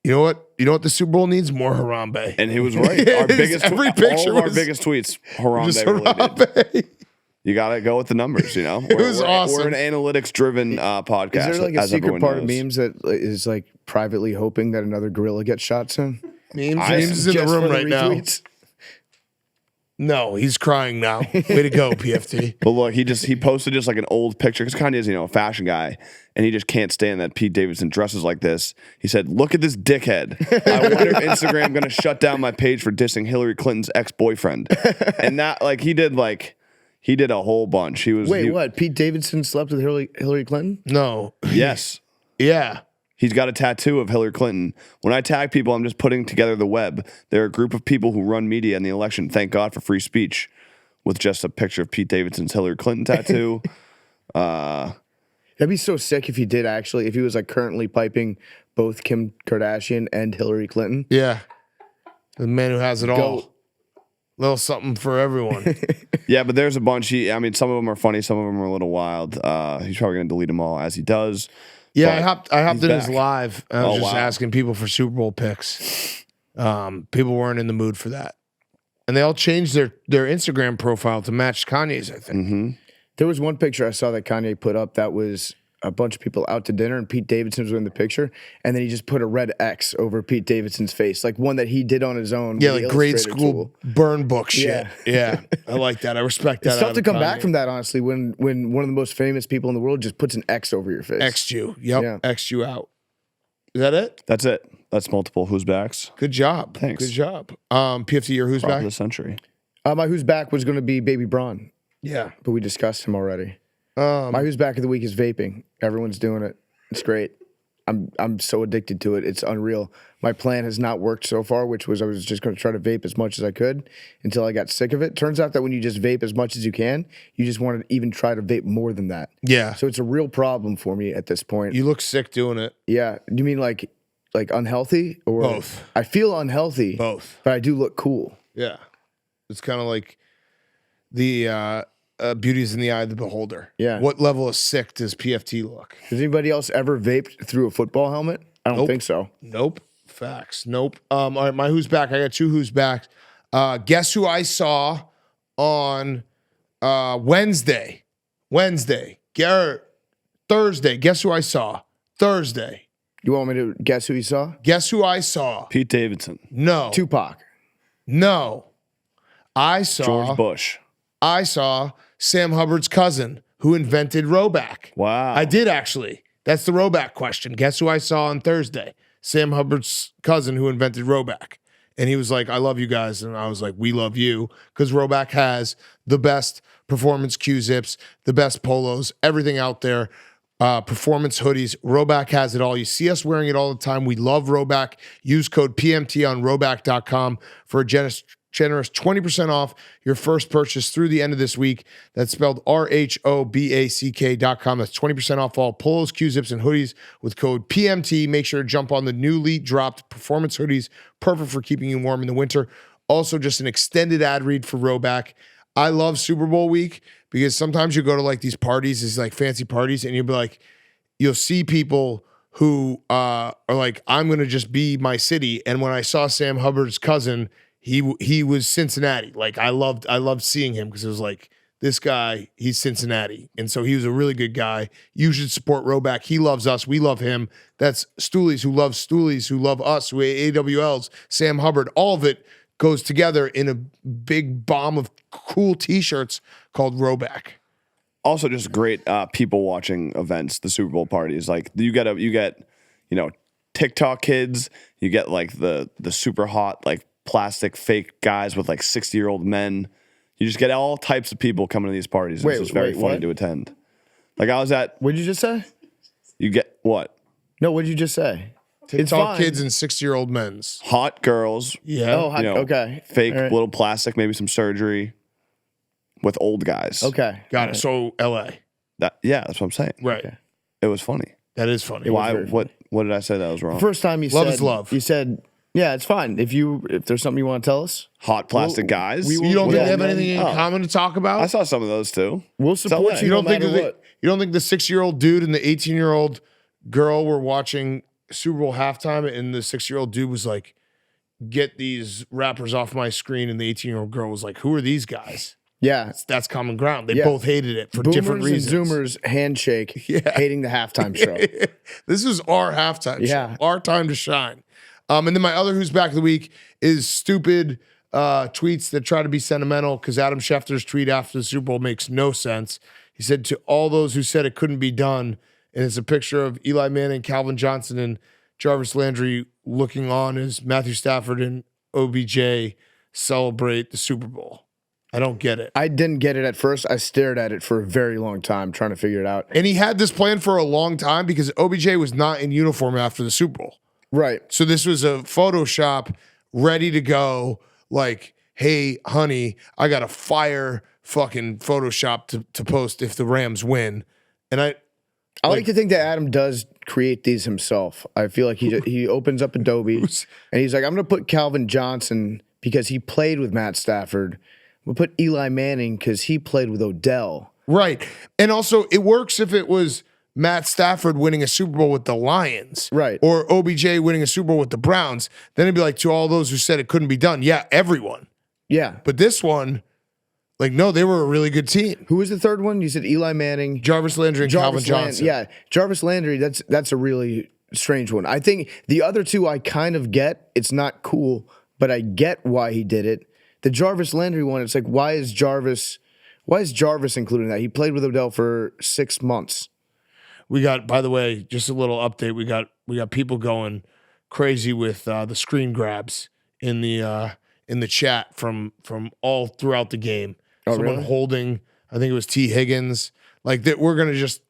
Speaker 1: you know what the Super Bowl needs? More Harambe.
Speaker 3: And he was right. Our biggest all of our biggest tweets, Harambe related. You got to go with the numbers, It
Speaker 1: was awesome.
Speaker 3: We're an analytics-driven podcast.
Speaker 2: Is there like a secret part of memes that is like privately hoping that another gorilla gets shot soon?
Speaker 1: Memes is in the room right now. No, he's crying now. Way to go, PFT.
Speaker 3: But look, he posted just like an old picture because Kanye is a fashion guy, and he just can't stand that Pete Davidson dresses like this. He said, "Look at this dickhead. I wonder if Instagram going to shut down my page for dissing Hillary Clinton's ex-boyfriend." And that he did a whole bunch.
Speaker 2: What? Pete Davidson slept with Hillary Clinton?
Speaker 1: No.
Speaker 3: Yes.
Speaker 1: Yeah.
Speaker 3: He's got a tattoo of Hillary Clinton. When I tag people, I'm just putting together the web. They're a group of people who run media in the election. Thank God for free speech. With just a picture of Pete Davidson's Hillary Clinton tattoo.
Speaker 2: That'd be so sick if he did actually. If he was like currently piping both Kim Kardashian and Hillary Clinton.
Speaker 1: Yeah. The man who has it all. Little something for everyone.
Speaker 3: Yeah, but there's a bunch. Some of them are funny. Some of them are a little wild. He's probably going to delete them all as he does.
Speaker 1: Yeah, I hopped in his live. I was just
Speaker 3: wow.
Speaker 1: asking people for Super Bowl picks. People weren't in the mood for that. And they all changed their Instagram profile to match Kanye's, I think.
Speaker 3: Mm-hmm.
Speaker 2: There was one picture I saw that Kanye put up that was a bunch of people out to dinner and Pete Davidson was in the picture. And then he just put a red X over Pete Davidson's face, like one that he did on his own.
Speaker 1: Yeah, like grade school burn book shit. Yeah. I like that. I respect that.
Speaker 2: It's tough to come back from that, honestly, when one of the most famous people in the world just puts an X over your face.
Speaker 1: X'd you. Yep.
Speaker 2: Yeah.
Speaker 1: X'd you out. Is that it?
Speaker 3: That's it. That's multiple who's backs.
Speaker 1: Good job.
Speaker 3: Thanks.
Speaker 1: Good job. PFT, your who's
Speaker 3: Prop
Speaker 1: back?
Speaker 3: of the century.
Speaker 2: My who's back was going to be Baby Braun,
Speaker 1: Yeah.
Speaker 2: but we discussed him already. My who's back of the week is vaping. Everyone's doing it. It's great. I'm so addicted to it. It's unreal. My plan has not worked so far, which was I was just going to try to vape as much as I could until I got sick of it. Turns out that when you just vape as much as you can, you just want to even try to vape more than that.
Speaker 1: Yeah.
Speaker 2: So it's a real problem for me at this point.
Speaker 1: You look sick doing it.
Speaker 2: Yeah. Do you mean like unhealthy or
Speaker 1: Both?
Speaker 2: I feel unhealthy.
Speaker 1: Both.
Speaker 2: But I do look cool.
Speaker 1: Yeah. It's kind of like the beauty is in the eye of the beholder.
Speaker 2: Yeah.
Speaker 1: What level of sick does PFT look?
Speaker 2: Has anybody else ever vaped through a football helmet? I don't think so.
Speaker 1: Nope. Facts. Nope. All right, my who's back. I got two who's back. Guess who I saw on Wednesday? Garrett. Thursday. Guess who I saw? Thursday.
Speaker 2: You want me to guess who you saw?
Speaker 1: Guess who I saw?
Speaker 3: Pete Davidson.
Speaker 1: No.
Speaker 2: Tupac.
Speaker 1: No. I saw
Speaker 3: George Bush.
Speaker 1: I saw Sam Hubbard's cousin who invented Roback.
Speaker 3: Wow.
Speaker 1: I did actually. That's the Roback question. Guess who I saw on Thursday? Sam Hubbard's cousin who invented Roback. And he was like, I love you guys. And I was like, we love you. Because Roback has the best performance Q-zips, the best polos, everything out there. Performance hoodies. Roback has it all. You see us wearing it all the time. We love Roback. Use code PMT on roback.com for a generous 20% off your first purchase through the end of this week. That's spelled RHOBACK.com. That's 20% off all polos, Q-zips, and hoodies with code PMT. Make sure to jump on the newly dropped performance hoodies. Perfect for keeping you warm in the winter. Also, just an extended ad read for Roback. I love Super Bowl week because sometimes you go to like these parties, these like fancy parties, and you'll be like, you'll see people who are like, I'm going to just be my city. And when I saw Sam Hubbard's cousin, he was Cincinnati. Like I loved seeing him because it was like, this guy, he's Cincinnati. And so he was a really good guy. You should support Roback. He loves us. We love him. That's Stoolies who love Stoolies, who love us, who AWLs, Sam Hubbard. All of it goes together in a big bomb of cool t-shirts called Roback.
Speaker 3: Also just great people watching events, the Super Bowl parties. Like you get TikTok kids, you get like the super hot like plastic fake guys with like 60-year-old men. You just get all types of people coming to these parties.
Speaker 2: Wait,
Speaker 3: It's just very
Speaker 2: wait,
Speaker 3: funny
Speaker 2: what?
Speaker 3: to attend. Like I was at,
Speaker 2: What'd you just say?
Speaker 3: you get what?
Speaker 2: No, what'd you just say? It's
Speaker 1: TikTok
Speaker 2: fine.
Speaker 1: kids and 60-year-old men's.
Speaker 3: Hot girls,
Speaker 1: Yeah.
Speaker 2: Oh,
Speaker 3: you know,
Speaker 2: okay.
Speaker 3: fake
Speaker 2: All right.
Speaker 3: little plastic, maybe some surgery with old guys.
Speaker 2: Okay.
Speaker 1: Got it. So L.A.
Speaker 3: Yeah, that's what I'm saying.
Speaker 1: Right.
Speaker 2: Okay.
Speaker 3: It was funny.
Speaker 1: That is funny.
Speaker 3: Why?
Speaker 2: very
Speaker 3: What did I say that was wrong?
Speaker 2: First time you
Speaker 1: Love
Speaker 2: said
Speaker 1: is love.
Speaker 2: You said, yeah, it's fine. If there's something you want to tell us,
Speaker 3: Hot plastic guys.
Speaker 1: You don't think
Speaker 2: Yeah,
Speaker 1: they have
Speaker 2: man.
Speaker 1: anything in common to talk about?
Speaker 3: I saw some of those too.
Speaker 2: we'll support
Speaker 3: LA.
Speaker 2: you.
Speaker 1: You don't
Speaker 2: no
Speaker 1: think
Speaker 2: matter
Speaker 1: that
Speaker 2: what.
Speaker 1: you don't think the 6-year-old dude and the 18-year-old girl were watching Super Bowl halftime, and the 6-year-old dude was like, "Get these rappers off my screen," and the 18-year-old girl was like, "Who are these guys?"
Speaker 2: Yeah.
Speaker 1: That's common ground. They
Speaker 2: Yeah.
Speaker 1: both hated it for
Speaker 2: Boomers
Speaker 1: different reasons.
Speaker 2: and Zoomers handshake, hating the halftime show.
Speaker 1: This is our halftime
Speaker 2: Yeah.
Speaker 1: show, our time to shine. And then my other who's back of the week is stupid tweets that try to be sentimental because Adam Schefter's tweet after the Super Bowl makes no sense. He said, "To all those who said it couldn't be done," and it's a picture of Eli Manning, Calvin Johnson, and Jarvis Landry looking on as Matthew Stafford and OBJ celebrate the Super Bowl. I don't get it.
Speaker 2: I didn't get it at first. I stared at it for a very long time trying to figure it out.
Speaker 1: And he had this plan for a long time because OBJ was not in uniform after the Super Bowl.
Speaker 2: Right.
Speaker 1: So this was a Photoshop ready to go. Like, hey, honey, I got a fire fucking Photoshop to post if the Rams win. And
Speaker 2: I like to think that Adam does create these himself. I feel like he opens up Adobe and he's like, I'm going to put Calvin Johnson because he played with Matt Stafford. We'll put Eli Manning because he played with Odell.
Speaker 1: right. And also, it works if it was Matt Stafford winning a Super Bowl with the Lions.
Speaker 2: Right.
Speaker 1: Or OBJ winning a Super Bowl with the Browns. Then it'd be like, to all those who said it couldn't be done. Yeah, everyone.
Speaker 2: Yeah.
Speaker 1: But this one, like, no, they were a really good team.
Speaker 2: Who was the third one? You said Eli Manning.
Speaker 1: Jarvis Landry and Calvin Johnson.
Speaker 2: Yeah, Jarvis Landry, that's a really strange one. I think the other two I kind of get. It's not cool, but I get why he did it. The Jarvis Landry one, it's like, why is Jarvis included in that? He played with Odell for 6 months.
Speaker 1: We got, by the way, just a little update. We got people going crazy with the screen grabs in the chat from all throughout the game.
Speaker 2: Oh,
Speaker 1: Someone
Speaker 2: really?
Speaker 1: holding, I think it was T. Higgins. Like that, we're gonna just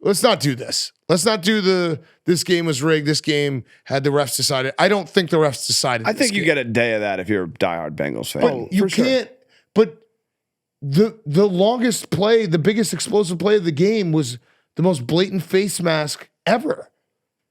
Speaker 1: let's not do this. Let's not do this game was rigged. This game had the refs decided. I don't think the refs decided.
Speaker 3: I
Speaker 1: this
Speaker 3: think you
Speaker 1: game.
Speaker 3: get a day of that if you're a diehard Bengals fan.
Speaker 1: But you
Speaker 2: for sure.
Speaker 1: can't. But the longest play, the biggest explosive play of the game was the most blatant face mask ever.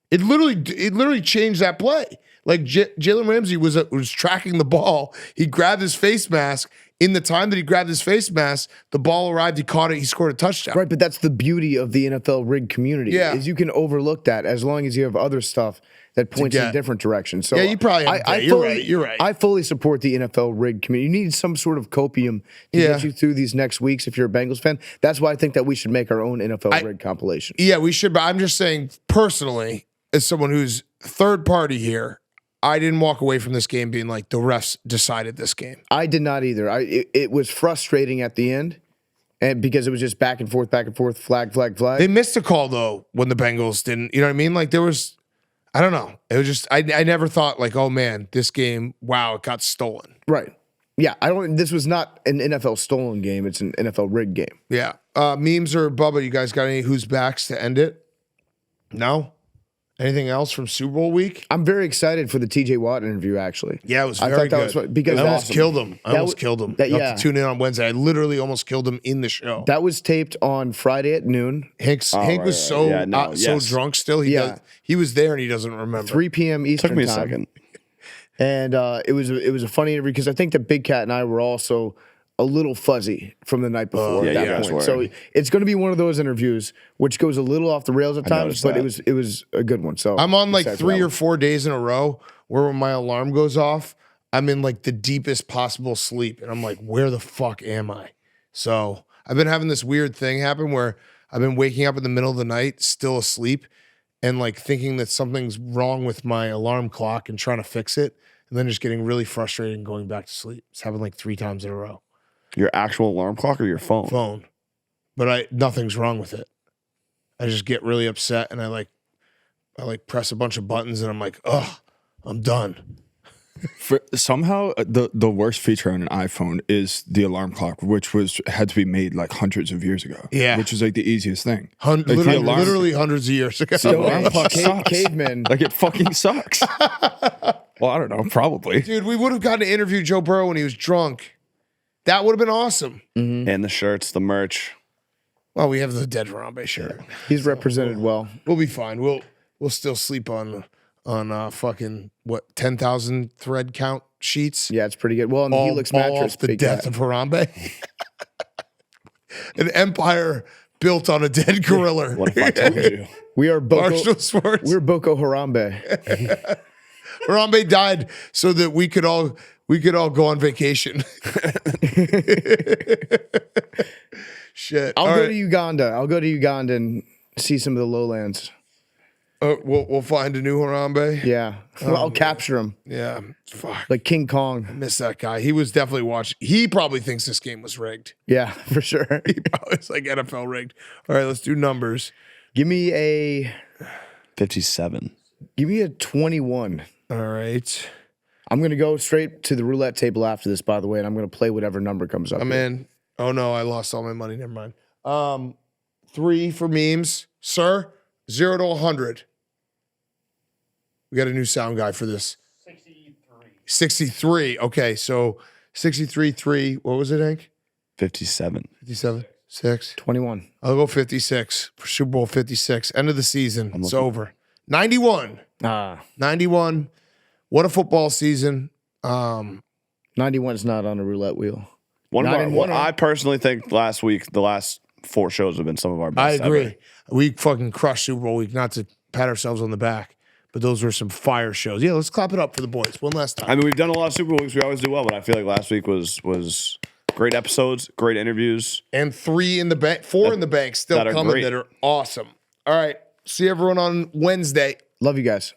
Speaker 1: It literally changed that play. Like Jalen Ramsey was tracking the ball. He grabbed his face mask. In the time that he grabbed his face mask, the ball arrived. He caught it. He scored a touchdown.
Speaker 2: Right, but that's the beauty of the NFL rig community.
Speaker 1: Yeah.
Speaker 2: Is you can overlook that as long as you have other stuff that points in
Speaker 1: get-
Speaker 2: different directions. So
Speaker 1: Yeah, you probably have a day. You're right.
Speaker 2: I fully support the NFL rig community. You need some sort of copium to
Speaker 1: Yeah.
Speaker 2: get you through these next weeks if you're a Bengals fan. That's why I think that we should make our own NFL rig compilation.
Speaker 1: Yeah, we should. But I'm just saying, personally, as someone who's third party here, I didn't walk away from this game being like the refs decided this game.
Speaker 2: I did not either. It was frustrating at the end, and because it was just back and forth, flag.
Speaker 1: They missed a call though when the Bengals didn't. You know what I mean? Like there was, I don't know. It was just I never thought like, oh man, this game, wow, it got stolen.
Speaker 2: Right. Yeah, I don't. This was not an NFL stolen game. It's an NFL rigged game.
Speaker 1: Yeah. Memes or Bubba, you guys got any who's backs to end it? No? Anything else from Super Bowl week?
Speaker 2: I'm very excited for the TJ Watt interview, actually.
Speaker 1: Yeah, it was
Speaker 2: I
Speaker 1: very
Speaker 2: thought that
Speaker 1: good.
Speaker 2: was fun, because
Speaker 1: I almost
Speaker 2: awesome.
Speaker 1: killed him. I
Speaker 2: That
Speaker 1: almost
Speaker 2: w-
Speaker 1: killed him.
Speaker 2: that-
Speaker 1: You
Speaker 2: yeah.
Speaker 1: have to tune in on Wednesday. I literally almost killed him in the show.
Speaker 2: That was taped on Friday at noon,
Speaker 1: Hank
Speaker 3: right,
Speaker 1: was
Speaker 3: right.
Speaker 1: so
Speaker 3: Yeah, no,
Speaker 1: so
Speaker 3: yes.
Speaker 1: drunk still.
Speaker 2: Yeah.
Speaker 1: He was there and he doesn't remember.
Speaker 2: 3 p.m. Eastern
Speaker 3: Took me a
Speaker 2: time.
Speaker 3: second.
Speaker 2: And it was a funny interview because I think that Big Cat and I were also a little fuzzy from the night before.
Speaker 3: yeah,
Speaker 2: at
Speaker 3: you
Speaker 2: that
Speaker 3: guys
Speaker 2: point.
Speaker 3: were.
Speaker 2: So it's going to be one of those interviews which goes a little off the rails at times,
Speaker 3: noticed
Speaker 2: but
Speaker 3: that.
Speaker 2: it was a good one. So
Speaker 1: I'm on like
Speaker 2: excited for
Speaker 1: 3
Speaker 2: that
Speaker 1: or
Speaker 2: one.
Speaker 1: 4 days in a row where when my alarm goes off, I'm in like the deepest possible sleep. And I'm like, where the fuck am I? So I've been having this weird thing happen where I've been waking up in the middle of the night, still asleep, and like thinking that something's wrong with my alarm clock and trying to fix it. And then just getting really frustrated and going back to sleep. It's happened like 3 times in a row.
Speaker 3: Your actual alarm clock or your phone?
Speaker 1: Phone. But nothing's wrong with it. I just get really upset and I press a bunch of buttons and I'm like, oh, I'm done.
Speaker 5: Somehow the worst feature on an iPhone is the alarm clock, which had to be made like hundreds of years ago.
Speaker 1: Yeah.
Speaker 5: Which is like the easiest thing.
Speaker 1: Literally hundreds of years ago.
Speaker 5: The alarm clock sucks.
Speaker 2: Cavemen.
Speaker 5: Like it fucking sucks. Well, I don't know, probably.
Speaker 1: Dude, we would have gotten to interview Joe Burrow when he was drunk. That would have been awesome.
Speaker 3: And the shirts, the merch.
Speaker 1: Well, we have the dead Harambe shirt.
Speaker 2: He's represented well.
Speaker 1: We'll be fine. We'll still sleep on fucking 10,000 thread count sheets.
Speaker 2: Yeah, it's pretty good. Well, on the Helix mattress,
Speaker 1: off the
Speaker 2: big
Speaker 1: death
Speaker 2: guy.
Speaker 1: of Harambe. An empire built on a dead gorilla.
Speaker 3: What if I told you?
Speaker 2: We are
Speaker 1: Barstool Sports.
Speaker 2: We're Boko Harambe.
Speaker 1: Harambe died so that we could all go on vacation. Shit.
Speaker 2: I'll
Speaker 1: All
Speaker 2: go
Speaker 1: right.
Speaker 2: to Uganda. I'll go to Uganda and see some of the lowlands.
Speaker 1: We'll find a new Harambe.
Speaker 2: Yeah. Well, I'll capture him
Speaker 1: Yeah. Fuck.
Speaker 2: like King Kong.
Speaker 1: Miss that guy. He was definitely watching. He probably thinks this game was rigged.
Speaker 2: Yeah, for sure.
Speaker 1: He probably was like NFL rigged. All right, let's do numbers.
Speaker 2: Give me a
Speaker 3: 57.
Speaker 2: 21.
Speaker 1: All right.
Speaker 2: I'm going to go straight to the roulette table after this, by the way, and I'm going to play whatever number comes up.
Speaker 1: I'm in. Oh no, I lost all my money. Never mind. 3 for memes, sir. 0 to 100. We got a new sound guy for this. 63. Okay, so 63, 3. What was it, Hank?
Speaker 3: 57.
Speaker 1: 57, 6.
Speaker 2: 21.
Speaker 1: I'll go 56 for Super Bowl 56. End of the season. It's over. 91. 91. What a football season.
Speaker 2: 91 is not on a roulette wheel.
Speaker 3: I personally think the last 4 shows have been some of our
Speaker 1: I
Speaker 3: best.
Speaker 1: agree.
Speaker 3: Ever.
Speaker 1: We fucking crushed Super Bowl week, not to pat ourselves on the back, but those were some fire shows. Yeah, let's clap it up for the boys one last time.
Speaker 3: I mean, we've done a lot of Super Bowl weeks. We always do well, but I feel like last week was great episodes, great interviews.
Speaker 1: And 3 in the bank, 4 in the bank still
Speaker 3: that are
Speaker 1: coming
Speaker 3: great.
Speaker 1: that are awesome. All right. See everyone on Wednesday.
Speaker 2: Love you guys.